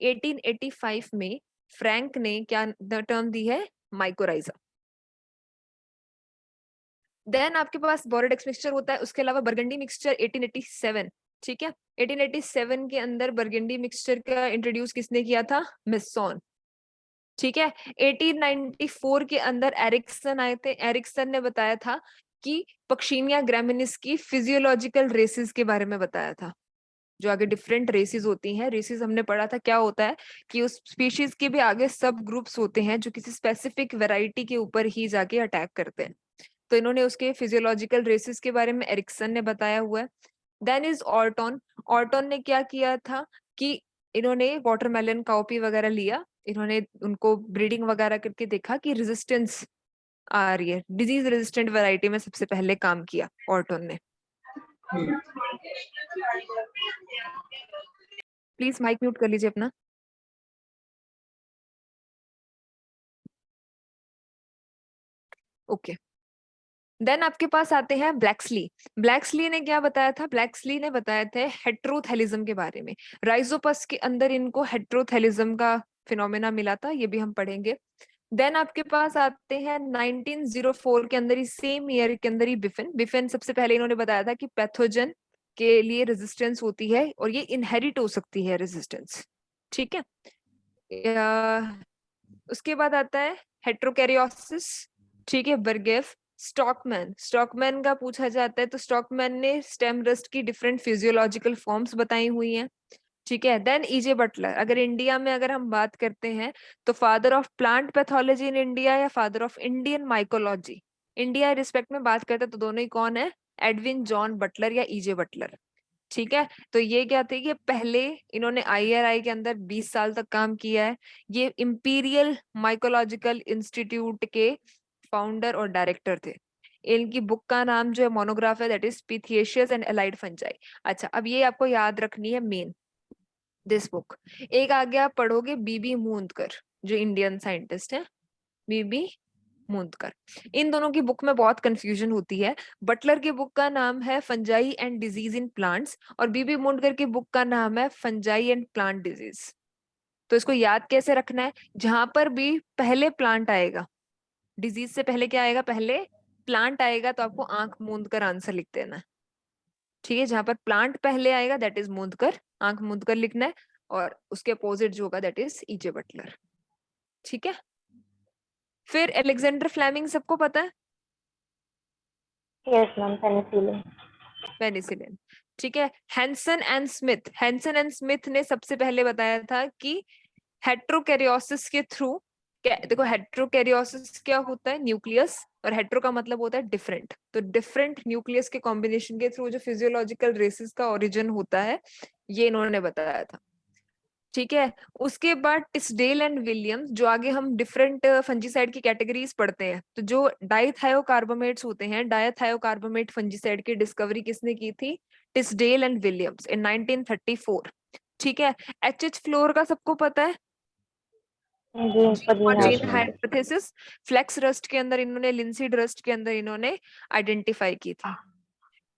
A: 1885 में फ्रैंक ने क्या टर्म दी है? माइकोराइजा। देन आपके पास बोरेडेक्स मिक्सचर होता है, उसके अलावा बरगंडी मिक्सचर 1887, ठीक है। 1887 के अंदर बरगंडी मिक्सचर का इंट्रोड्यूस किसने किया था? मिसॉन, ठीक है। 1894 के अंदर एरिक्सन आए थे। एरिक्सन ने बताया था कि पक्षिनिया ग्रामिनिस की फिजियोलॉजिकल रेसेस के बारे में बताया था। जो आगे डिफरेंट रेसेस होती हैं, रेसेस हमने पढ़ा था क्या होता है कि उस स्पीशीज के भी आगे सब ग्रुप्स होते हैं जो किसी स्पेसिफिक वैरायटी के ऊपर ही जाके अटैक करते हैं। तो इन्होंने उसके फिजियोलॉजिकल रेसेस के बारे में एरिक्सन ने बताया हुआ है। Then is Orton. ऑर्टन ने क्या किया था कि इन्होंने वाटरमेलन काउपी वगैरह लिया, इन्होंने उनको ब्रीडिंग वगैरह करके देखा कि रेजिस्टेंस आ रही है, डिजीज रेजिस्टेंट वैरायटी में सबसे पहले काम किया ऑर्टन ने। प्लीज माइक म्यूट कर लीजिए अपना। ओके देन आपके पास आते हैं ब्लैक्सली। ब्लैक्सली ने क्या बताया था? ब्लैक्सली ने बताया था हेट्रोथैलिज्म के बारे में। राइजोपस के अंदर इनको हेट्रोथैलिज्म का फिनोमेना मिला था, ये भी हम पढ़ेंगे। देन आपके पास आते हैं 1904 के अंदर ही, सेम ईयर के अंदर ही बिफिन सबसे पहले इन्होंने बताया था कि पैथोजन के लिए रेजिस्टेंस होती है और ये इनहेरिट हो सकती है रेजिस्टेंस। ठीक है। उसके बाद आता है हेट्रोकैरियोसिस। ठीक है। बर्गेफ। स्टॉकमैन का पूछा जाता है तो स्टॉकमैन ने स्टेम रस्ट की डिफरेंट फिजियोलॉजिकल फॉर्म्स बताई हुई हैं। ठीक है। Then EJ Butler. अगर इंडिया में अगर हम बात करते हैं तो father of plant pathology in India या father of Indian mycology, India respect में बात करते हैं तो दोनों ही कौन है? एडविन जॉन बटलर या ईजे बटलर। ठीक है। तो ये क्या थे कि पहले इन्होंने IRI के अंदर 20 साल तक काम किया है। ये इंपीरियल माइकोलॉजिकल इंस्टीट्यूट के फाउंडर और डायरेक्टर थे। इनकी बुक का नाम जो है मोनोग्राफ है, that is pythiaceous and allied fungi. अच्छा, अब ये आपको याद रखनी है मेन दिस बुक। एक आगे आप पढ़ोगे बीबी मूंदकर, जो इंडियन साइंटिस्ट है, बीबी मूंदकर। इन दोनों की बुक में बहुत कंफ्यूजन होती है। बटलर की बुक का नाम है fungi and disease in plants और बीबी मूंदकर की बुक का नाम है फंजाई एंड प्लांट डिजीज। तो इसको याद कैसे रखना है? जहां पर भी पहले प्लांट आएगा, डिजीज से पहले क्या आएगा? पहले प्लांट आएगा, तो आपको आंख मूंद कर आंसर लिख देना है। ठीक है। जहां पर प्लांट पहले आएगा दैट इज मूंद कर, आंख मूंद कर लिखना है, और उसके अपोजिट जो होगा दैट इज ईजे बटलर। ठीक है। फिर अलेक्जेंडर फ्लेमिंग सबको पता है,
I: Yes, ma'am. Penicillin.
A: पेनिसिलिन। ठीक है। हैंसन एंड स्मिथ ने सबसे पहले बताया था कि हेट्रोकैरियोसिस के थ्रू, देखो हेट्रोकैरियोसिस क्या होता है? न्यूक्लियस, और हेट्रो का मतलब होता है डिफरेंट। तो डिफरेंट न्यूक्लियस के कॉम्बिनेशन के थ्रू जो फिजियोलॉजिकल रेसेस का ओरिजिन होता है, ये इन्होंने बताया था। ठीक है। उसके बाद टिस्डेल एंड विलियम्स, जो आगे हम डिफरेंट फंजीसाइड की कैटेगरीज पढ़ते हैं, तो जो डाइथायोकार्बोमेट्स होते हैं, डाइथायोकार्बोमेट फंजीसाइड की डिस्कवरी किसने की थी? टिस्डेल एंड विलियम्स इन 1934। ठीक है। एचएच फ्लोर का सबको पता है,
I: Gene for
A: और
I: greenhouse.
A: Gene hypothesis. Flax rust के अंदर इन्होंने, लिंसीड रस्ट के अंदर इन्होंने आइडेंटिफाई की थी।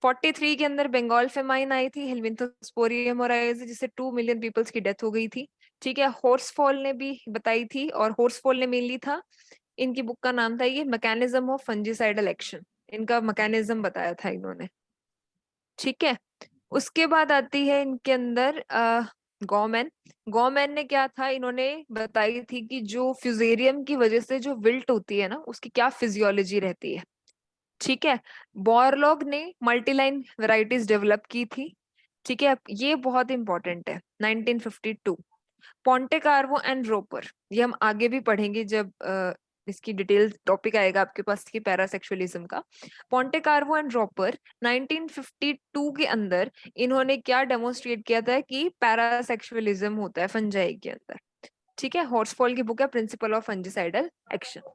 A: 43 के अंदर बंगाल फेमाइन आई थी, हेलमिंथोस्पोरियम ओराइज़, जिससे 2 मिलियन पीपल्स की डेथ हो गई थी। ठीक है। हॉर्सफॉल ने भी बताई थी, और हॉर्सफॉल ने मेनली था, इनकी बुक का नाम था ये मैकेनिज्म ऑफ फंजीसाइडल एक्शन, इनका मैकेनिज्म बताया था इन्होंने। ठीक है। उसके बाद आती है इनके अंदर गॉमैन ने क्या था? इन्होंने बताई थी कि जो फ्यूजेरियम की वजह से जो विल्ट होती है ना, उसकी क्या फिजियोलॉजी रहती है। ठीक है। बोरलॉग ने मल्टीलाइन वैरायटीज डेवलप की थी। ठीक है। ये बहुत इंपॉर्टेंट है। 1952 पोंटे कार्वो एंड रोपर, ये हम आगे भी पढ़ेंगे जब इसकी डिटेल टॉपिक आएगा आपके पास की पैरासेक्सुअलिज्म का। पोंटे कार्वो एंड रोपर 1952 के अंदर इन्होंने क्या डेमोन्स्ट्रेट किया था कि पैरासेक्सुअलिज्म होता है फंजाई के अंदर। ठीक है। हॉर्सफॉल की बुक है प्रिंसिपल ऑफ फंजीसाइडल एक्शन।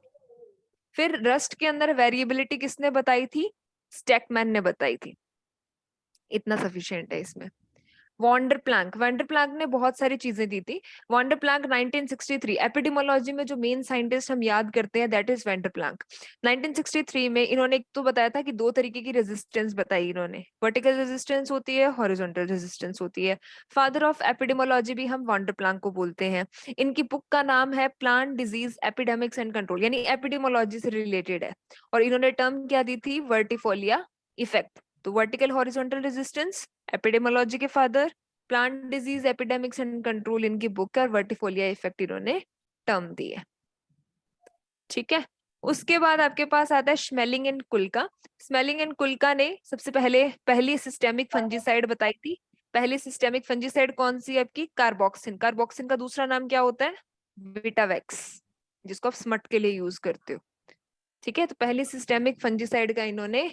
A: फिर रस्ट के अंदर वेरिएबिलिटी किसने बताई थी? स्टैकमैन ने बताई थी। इतना सफिशिएंट है इसमें। वॉन्डर प्लैंक ने बहुत सारी चीजें दी थी। वॉन्डर प्लैंक 1963, एपिडेमोलॉजी में जो मेन साइंटिस्ट हम याद करते हैं दैट इज वॉन्डर प्लैंक। 1963 में इन्होंने एक तो बताया था कि 2 तरीके की रेजिस्टेंस बताई इन्होंने, वर्टिकल रेजिस्टेंस होती है, हॉरिजॉन्टल रेजिस्टेंस होती है। फादर ऑफ एपिडेमोलॉजी भी हम वॉन्डर प्लैंक को बोलते हैं। इनकी बुक का नाम है plant disease epidemics and control, यानी एपिडेमोलॉजी से रिलेटेड है, और इन्होंने टर्म क्या दी थी? वर्टिफोलिया इफेक्ट। तो वर्टिकल हॉरिजॉन्टल रेजिस्टेंस एपिडेमोलॉजी के father, plant disease epidemics and control इनकी बुक है, और वर्टिफोलिया इफेक्ट इन्होंने टर्म दी है। ठीक है। उसके बाद आपके पास आता है स्मेलिंग एंड कुल्का। स्मेलिंग एंड कुल्का ने सबसे पहली सिस्टेमिक फंजीसाइड बताई थी। पहली सिस्टेमिक फंजीसाइड कौन सी है आपकी? कार्बोक्सिन। कार्बोक्सिन का दूसरा नाम क्या होता है? विटावेक्स, जिसको आप स्मट के लिए यूज करते हो। ठीक है। तो पहली सिस्टेमिक फंजीसाइड का इन्होंने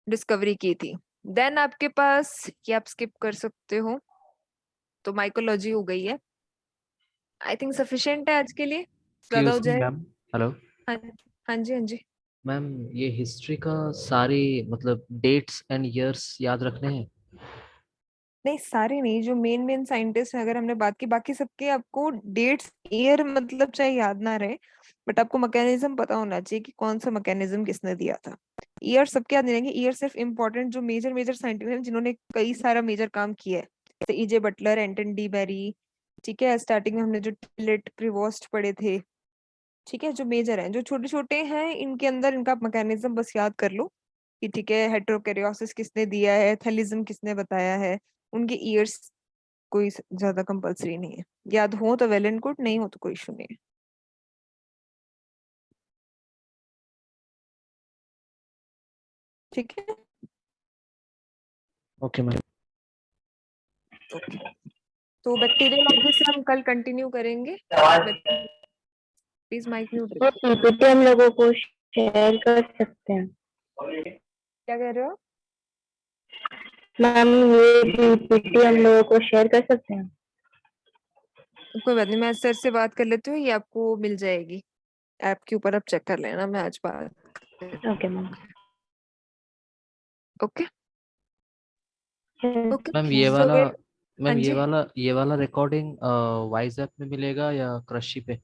A: डिस्कवरी की थी। देन आपके पास, ये आप स्किप कर सकते हो, तो माइकोलॉजी हो गई है। आई थिंक सफिशिएंट है आज के लिए, ज्यादा हो जाए।
F: मैम हेलो
A: हाँ हाँ जी, हाँ जी।
F: मैम, ये हिस्ट्री का सारी मतलब डेट्स एंड इयर्स याद रखने हैं?
A: नहीं सारे नहीं, जो मेन साइंटिस्ट हैं अगर हमने बात की, बाकी सबके आपको डेट्स ईयर मतलब चाहे याद ना रहे, बट आपको मैकेनिज्म पता होना चाहिए कि कौन सा मैकेनिज्म किसने दिया था। ईयर सबके याद नहीं रहेंगे, ईयर सिर्फ इंपॉर्टेंट जो मेजर मेजर साइंटिस्ट हैं जिन्होंने कई सारा मेजर काम किया है, जैसे ईजे बटलर, एंटन डी बेरी, ठीक है। स्टार्टिंग में हमने जो टिलेट प्रिवोस्ट पढ़े थे, ठीक है। जो मेजर हैं, जो छोटे छोटे हैं, इनके अंदर इनका मैकेनिज्म बस याद कर लो कि ठीक है, हेटेरोकैरियोसिस किसने दिया है, थैलिज्म किसने बताया है, उनके ईयर्स कोई ज्यादा कंपलसरी नहीं है। याद हो तो वेल एंड गुड, नहीं हो तो कोई इशू नहीं है। ठीक है,
F: ओके मैम।
A: ओके। तो बैक्टीरियल ऑब्जेक्ट से हम कल कंटिन्यू करेंगे। प्लीज माइक म्यूट
I: ये
A: रखिए।
I: पीपीटी हम लोगों को शेयर कर सकते हैं
A: क्या कह रहे हो?
I: मैम, ये पीपीटी हम लोगों को शेयर कर सकते हैं?
A: कोई बात नहीं, मैं सर से बात कर लेती हूँ, ये आपको मिल जाएगी ऐप के ऊपर, आप चेक कर लेना, मैं आज बात।
I: Okay ma'am.
A: Okay okay.
F: Ma'am ये
A: सो
F: वाला
A: हाँ
F: मैम
A: जी,
F: ये वाला रिकॉर्डिंग वाइज ऐप में मिलेगा या क्रशी पे?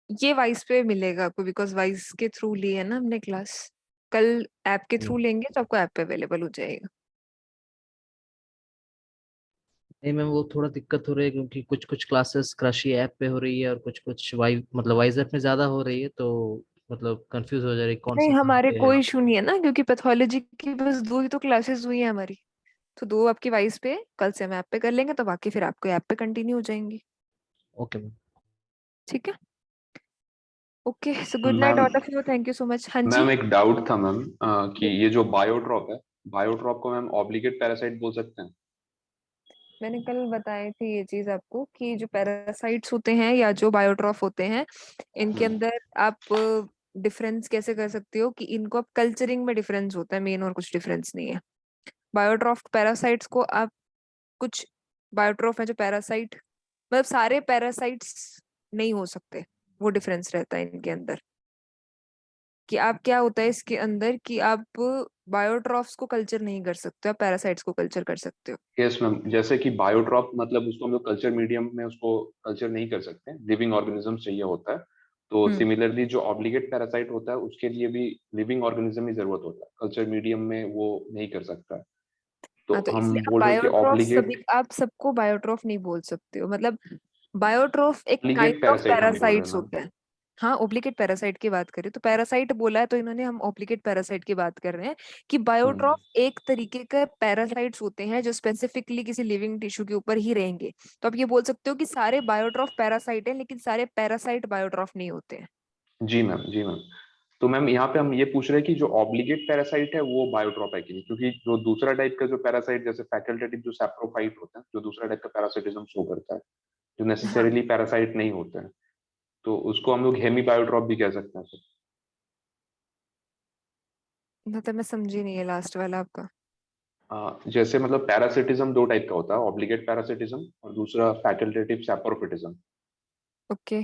A: ये वाइस पे मिलेगा आपको, बिकॉज वाइस के थ्रू ली है ना हमने क्लास। कल ऐप के थ्रू लेंगे तो आपको ऐप पे अवेलेबल हो जाएगा।
F: नहीं मैम, वो थोड़ा दिक्कत हो रही है क्योंकि कुछ कुछ क्लासेस क्रशी ऐप पे हो रही है और कुछ कुछ वाइज ऐप में ज्यादा हो रही है, तो मतलब कंफ्यूज हो जा रही है कौन
A: नहीं,
F: सा कहाँ
A: हमारे
F: पे है।
A: कोई इशू नहीं है ना, क्योंकि पैथोलॉजी की बस दो ही तो क्लासेस हुई है हमारी। तो दो आपकी वाइस पे, कल से हम ऐप पे कर लेंगे, तो बाकी फिर आपको ऐप पे कंटिन्यू हो जाएंगी।
F: Okay ma'am.
A: ठीक है, okay. So good night
D: ma'am
A: all of you, thank you so much. हाँ जी,
D: मैम एक डाउट था मैम कि ये जो बायोड्रॉप है, बायोड्रॉप को मैम ऑब्लिगेट पैरासाइट बोल सकते हैं?
A: मैंने कल बताए थे ये चीज आपको कि जो पैरासाइट्स होते हैं या जो बायोट्रॉफ होते हैं, इनके अंदर आप डिफरेंस कैसे कर सकते हो कि इनको आप कल्चरिंग में डिफरेंस होता है मेन, और कुछ डिफरेंस नहीं है। बायोट्रॉफ पैरासाइट्स को आप कुछ बायोट्रॉफ है जो पैरासाइट, मतलब सारे पैरासाइट्स नहीं हो सकते, वो डिफरेंस रहता है इनके अंदर। कि आप क्या होता है इसके अंदर कि आप बायोट्रॉफ्स को कल्चर नहीं कर सकते, आप पैरासाइट्स को कल्चर कर सकते हो।
D: यस मैम, जैसे कि बायोड्रॉप मतलब उसको हम लोग कल्चर मीडियम में उसको कल्चर नहीं कर सकते, लिविंग ऑर्गेनिज्म चाहिए होता है। तो
A: हम्म।
D: सिमिलरली जो ऑब्लिगेट पैरासाइट होता है उसके लिए भी लिविंग ऑर्गेनिज्म की जरूरत होता है, कल्चर मीडियम में वो नहीं कर सकता है। तो
A: हाँ, तो
D: हम
A: इसलिए आप
D: बोल रहे हैं कि
A: बायोट्रॉफ
D: ऑब्लिगेट,
A: सभी, आप सबको बायोट्रॉफ नहीं बोल सकते हो। मतलब बायोट्रॉफ एक
D: ऑब्लिगेट
A: काइंड ऑफ
D: पैरासाइट हम बोल रहे हैं
A: पैरासाइट्स
D: मैम।
A: होते हैं। हाँ, ओब्लिगेट पैरासाइट की बात करें तो पैरासाइट बोला है तो इन्होंने, हम ओब्लिगेट पैरासाइट की बात कर रहे हैं कि बायोट्रॉफ एक तरीके के पैरासाइट्स होते हैं जो स्पेसिफिकली किसी लिविंग टिश्यू के ऊपर ही रहेंगे। तो आप ये बोल सकते हो कि सारे बायोट्रॉफ पैरासाइट हैं, लेकिन सारे पैरासाइट बायोट्रॉफ नहीं होते हैं।
D: जी मैम, जी मैम। तो मैम यहाँ पे हम ये पूछ रहे हैं कि जो ऑब्लिगेट पैरासाइट है वो बायोट्रॉप है कि नहीं, क्योंकि जो दूसरा टाइप का जो पैरासाइट जैसे फैकल्टेटिव जो सैप्रोफाइट होता है, जो दूसरा टाइप का पैरासाइटिज्म शो करता है, जो
A: हाँ,
D: नेसेसरीली पैरासाइट नहीं होते हैं, तो उसको हम लोग हेमी बायोट्रॉप भी कह सकते हैं सर।
A: मतलब मैं समझी नहीं है लास्ट वाला आपका।
D: जैसे मतलब पैरासिटिज्म दो टाइप का होता है, ऑब्लिगेट पैरासिटिज्म और दूसरा फैकल्टेटिव सैप्रोफिटिज्म।
A: ओके,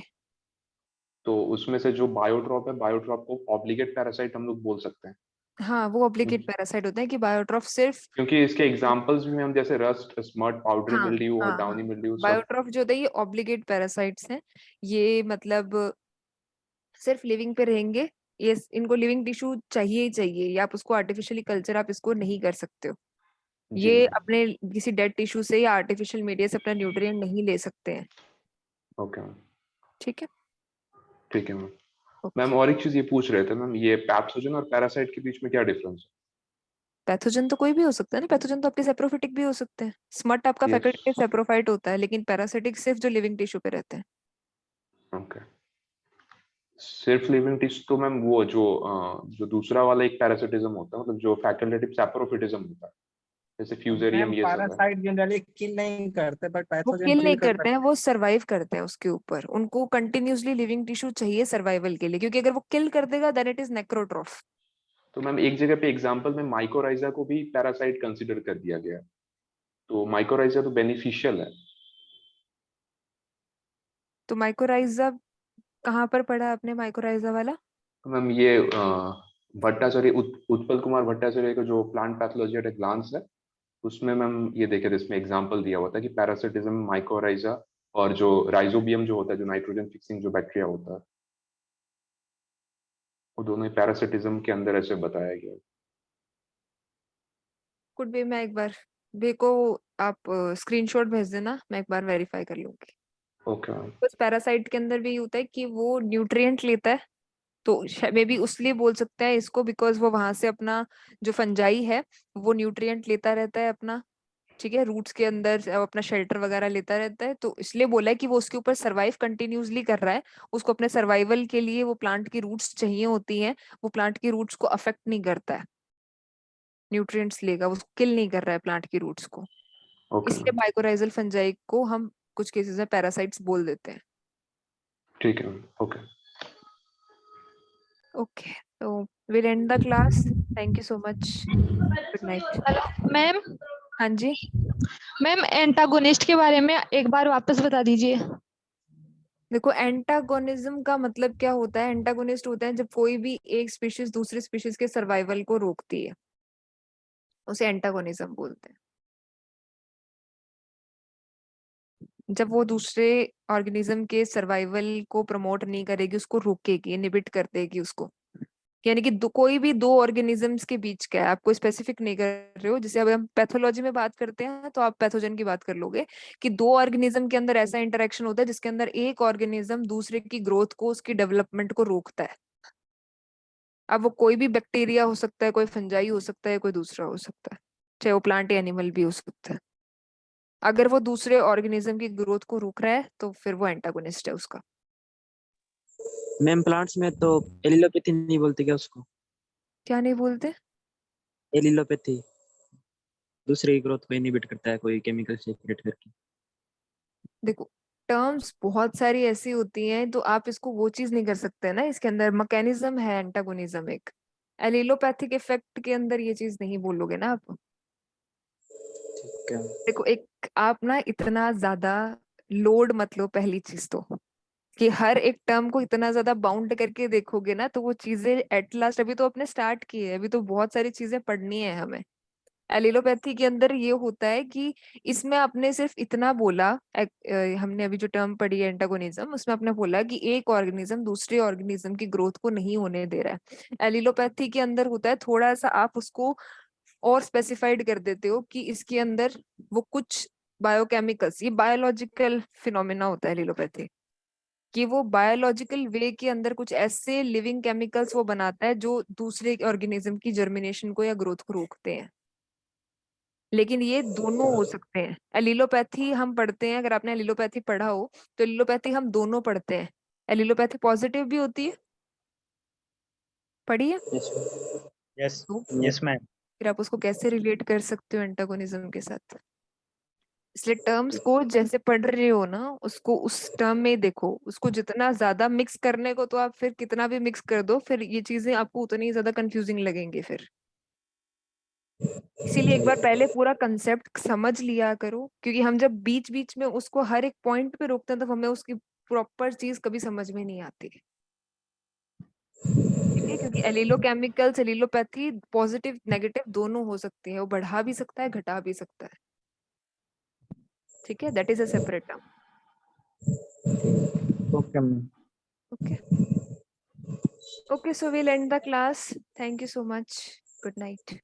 D: तो उसमें से जो बायोट्रॉप है, बायोट्रॉप को ऑब्लिगेट पैरासाइट हम लोग बोल सकते हैं,
A: हाँ, वो ऑब्लिगेट पैरासाइट होता है कि बायोट्रॉफ सिर्फ।
D: क्योंकि इसके एग्जांपल्स भी हम जैसे रस्ट, स्मट, पाउडरी
A: हाँ
D: मिल्ड्यू और
A: हाँ हाँ,
D: डाउनी मिल्ड्यू सब।
A: बायोट्रॉफ जो होता है ये ऑब्लिगेट पैरासाइट्स हैं। ये मतलब सिर्फ लिविंग पे रहेंगे, ये इनको लिविंग टिश्यू चाहिए ही चाहिए, या आप उसको आर्टिफिशियली कल्चर आप इसको नहीं कर सकते हो।
D: जी
A: ये
D: मैम।
A: अपने किसी डेड टिश्यू से या आर्टिफिशियल मीडिया से अपना न्यूट्रिएंट नहीं ले सकते हैं।
D: ओके मैम,
A: ठीक है,
D: ठीक है मैम। Ma'am
A: okay.
D: और एक चीज ये पूछ रहे थे मैम, ये पैथोजन और पैरासाइट के बीच में क्या डिफरेंस
A: पैथोजन तो कोई भी हो सकता है ना, पैथोजन तो आपके सेप्रोफिटिक भी हो सकते हैं। स्मट आपका
D: है? यस।
A: फैकल्टेटिव सेप्रोफाइट होता है, लेकिन पैरासिटिक सिर्फ जो लिविंग टिश्यू पे रहते हैं।
D: ओके, सिर्फ लिविंग टिश्यू तो मैम वो जो दूसरा वाला एक पैरासिटिज्म होता है, मतलब जो फैकल्टेटिव सैप्रोफिटिज्म होता है, जैसे फ्यूजेरियम
J: मैम
D: ये सब है।
J: पैरासाइट जनरली किल नहीं करते बट
A: वो
J: पैथोजन
A: किल
J: किल
A: नहीं
J: कर
A: करते हैं,
J: सकते
A: वो सरवाइव करते हैं उसके ऊपर। उनको कंटिन्यूसली लिविंग टिश्यू चाहिए सर्वाइवल के लिए, क्योंकि अगर वो किल कर देगा देन इट इज नेक्रोट्रॉफ।
D: तो मैम एक जगह पे एग्जांपल में माइकोराइजा को भी पैरासाइट कंसीडर कर दिया गया है, तो माइकोराइजा तो बेनिफिशियल है।
A: तो माइकोराइजा कहाँ पर पढ़ा आपने माइकोराइजा वाला?
D: तो मैम ये भट्टाचार्य उत्पल कुमार भट्टाचार्य का जो plant pathology at a glance है, उसमें मैम ये देखे थे, इसमें एग्जांपल दिया हुआ था कि पैरासिटिज्म, माइकोराइजा और जो राइजोबियम जो होता है, जो नाइट्रोजन फिक्सिंग जो बैक्टीरिया होता है, वो दोनों ही पैरासिटिज्म के अंदर ऐसे बताया गया है।
A: कुड बी, मैं एक बार बे को आप स्क्रीनशॉट भेज देना, मैं एक बार वेरीफाई कर लूंगी।
D: Okay ma'am.
A: बस पैरासाइट के अंदर भी होता है कि वो न्यूट्रिएंट लेता है, तो मे बी उसलिए बोल सकते हैं इसको, बिकॉज वो वहां से अपना जो फंजाई है वो न्यूट्रिएंट लेता रहता है अपना, ठीक है, रूट्स के अंदर अपना शेल्टर वगैरह लेता रहता है, तो इसलिए बोला है कि वो उसके ऊपर सरवाइव कंटिन्यूसली कर रहा है। उसको अपने सर्वाइवल के लिए वो प्लांट की रूट्स चाहिए होती हैं, वो प्लांट की रूट्स को अफेक्ट नहीं करता है, न्यूट्रिएंट्स लेगा, वो किल नहीं कर रहा है प्लांट की रूट्स को।
D: ओके
A: इसलिए
D: मैम,
A: माइकोराइजल फंजाई को हम कुछ केसेस में पैरासाइट्स बोल देते हैं।
D: ठीक है मैम। ओके
A: ओके, तो will and the class. Thank you so much, good night.
E: Ma'am
A: हाँ जी,
E: मैम एंटागोनिस्ट के बारे में एक बार वापस बता दीजिए।
A: देखो एंटागोनिज्म का मतलब क्या होता है। एंटागोनिस्ट होता है जब कोई भी एक स्पीशीज दूसरी स्पीशीज के सर्वाइवल को रोकती है, उसे एंटागोनिज्म बोलते हैं। जब वो दूसरे ऑर्गेनिज्म के सर्वाइवल को प्रमोट नहीं करेगी, उसको रोकेगी, इनहिबिट कर देगी उसको, यानी कि कोई भी दो ऑर्गेनिजम्स के बीच का है, आपको स्पेसिफिक नहीं कर रहे हो। जैसे अब हम पैथोलॉजी में बात करते हैं तो आप पैथोजन की बात कर लोगे कि दो ऑर्गेनिज्म के अंदर ऐसा इंटरेक्शन होता है जिसके अंदर एक ऑर्गेनिज्म दूसरे की ग्रोथ को, उसकी डेवलपमेंट को रोकता है। अब वो कोई भी बैक्टीरिया हो सकता है, कोई फंजाई हो सकता है, कोई दूसरा हो सकता है, चाहे वो प्लांट या एनिमल भी हो सकता है। अगर वो दूसरे ऑर्गेनिज्म की ग्रोथ को रोक रहा है तो फिर वो एंटागोनिस्ट है उसका।
J: मैम प्लांट्स में तो एलिलोपैथी नहीं बोलते क्या उसको?
A: क्या नहीं बोलते?
J: एलिलोपैथी दूसरे की ग्रोथ को इनहिबिट करता है कोई केमिकल सेक्रेट करके।
A: देखो टर्म्स बहुत सारी ऐसी होती हैं, तो आप इसको वो चीज नहीं कर सकते ना, इसके अंदर मैकेनिज्म है एंटागोनिज्म एक। एलिलोपैथिक इफेक्ट के अंदर ये चीज नहीं बोलोगे ना आप।
J: ठीक है।
A: देखो एक आप ना इतना ज्यादा लोड मत लो, पहली चीज तो कि हर एक टर्म को इतना ज्यादा बाउंड करके देखोगे ना तो वो चीजें एट लास्ट, अभी तो अपने स्टार्ट की है, अभी तो बहुत सारी चीजें पढ़नी है हमें। एलिलोपैथी के अंदर ये होता है कि इसमें आपने सिर्फ इतना बोला, हमने अभी जो टर्म पढ़ी है एंटागोनिज्म, उसमें आपने बोला कि एक ऑर्गेनिज्म दूसरे ऑर्गेनिज्म की ग्रोथ को नहीं होने दे रहा है। एलिलोपैथी के अंदर होता है थोड़ा सा, आप उसको और स्पेसिफाइड कर देते हो कि इसके अंदर वो कुछ बायोकेमिकल्स, ये बायोलॉजिकल फिनोमेना होता है एलिलोपैथी, कि वो बायोलॉजिकल वे के अंदर कुछ ऐसे लिविंग केमिकल्स वो बनाता है जो दूसरे ऑर्गेनिज्म की जर्मिनेशन को या ग्रोथ को रोकते हैं। लेकिन ये दोनों हो सकते हैं। एलिलोपैथी हम पढ़ते हैं, अगर आपने एलिलोपैथी पढ़ा हो तो एलिलोपैथी हम दोनों पढ़ते हैं। एलिलोपैथी पॉजिटिव भी होती है, पढ़ी है
J: यस
A: तो
J: यस मैम।
A: फिर आप उसको कैसे रिलेट कर सकते हो एंटागोनिज्म के साथ। इसलिए टर्म्स को जैसे पढ़ रहे हो ना, उसको उस टर्म में देखो, उसको जितना ज्यादा मिक्स करने को तो आप फिर कितना भी मिक्स कर दो, फिर ये चीजें आपको उतनी ज्यादा कंफ्यूजिंग लगेंगी फिर। इसीलिए एक बार पहले पूरा कंसेप्ट समझ लिया करो, क्योंकि हम जब बीच बीच में उसको हर एक पॉइंट पे रोकते हैं तो हमें उसकी प्रॉपर चीज कभी समझ में नहीं आती। ठीक है, क्योंकि एलिलोकेमिकल्स, एलिलोपैथी पॉजिटिव नेगेटिव दोनों हो सकती है, वो बढ़ा भी सकता है घटा भी सकता है। ठीक है, that is a separate term.
J: Okay ma'am.
A: Okay okay, so we'll end the class. Thank you so much, good night.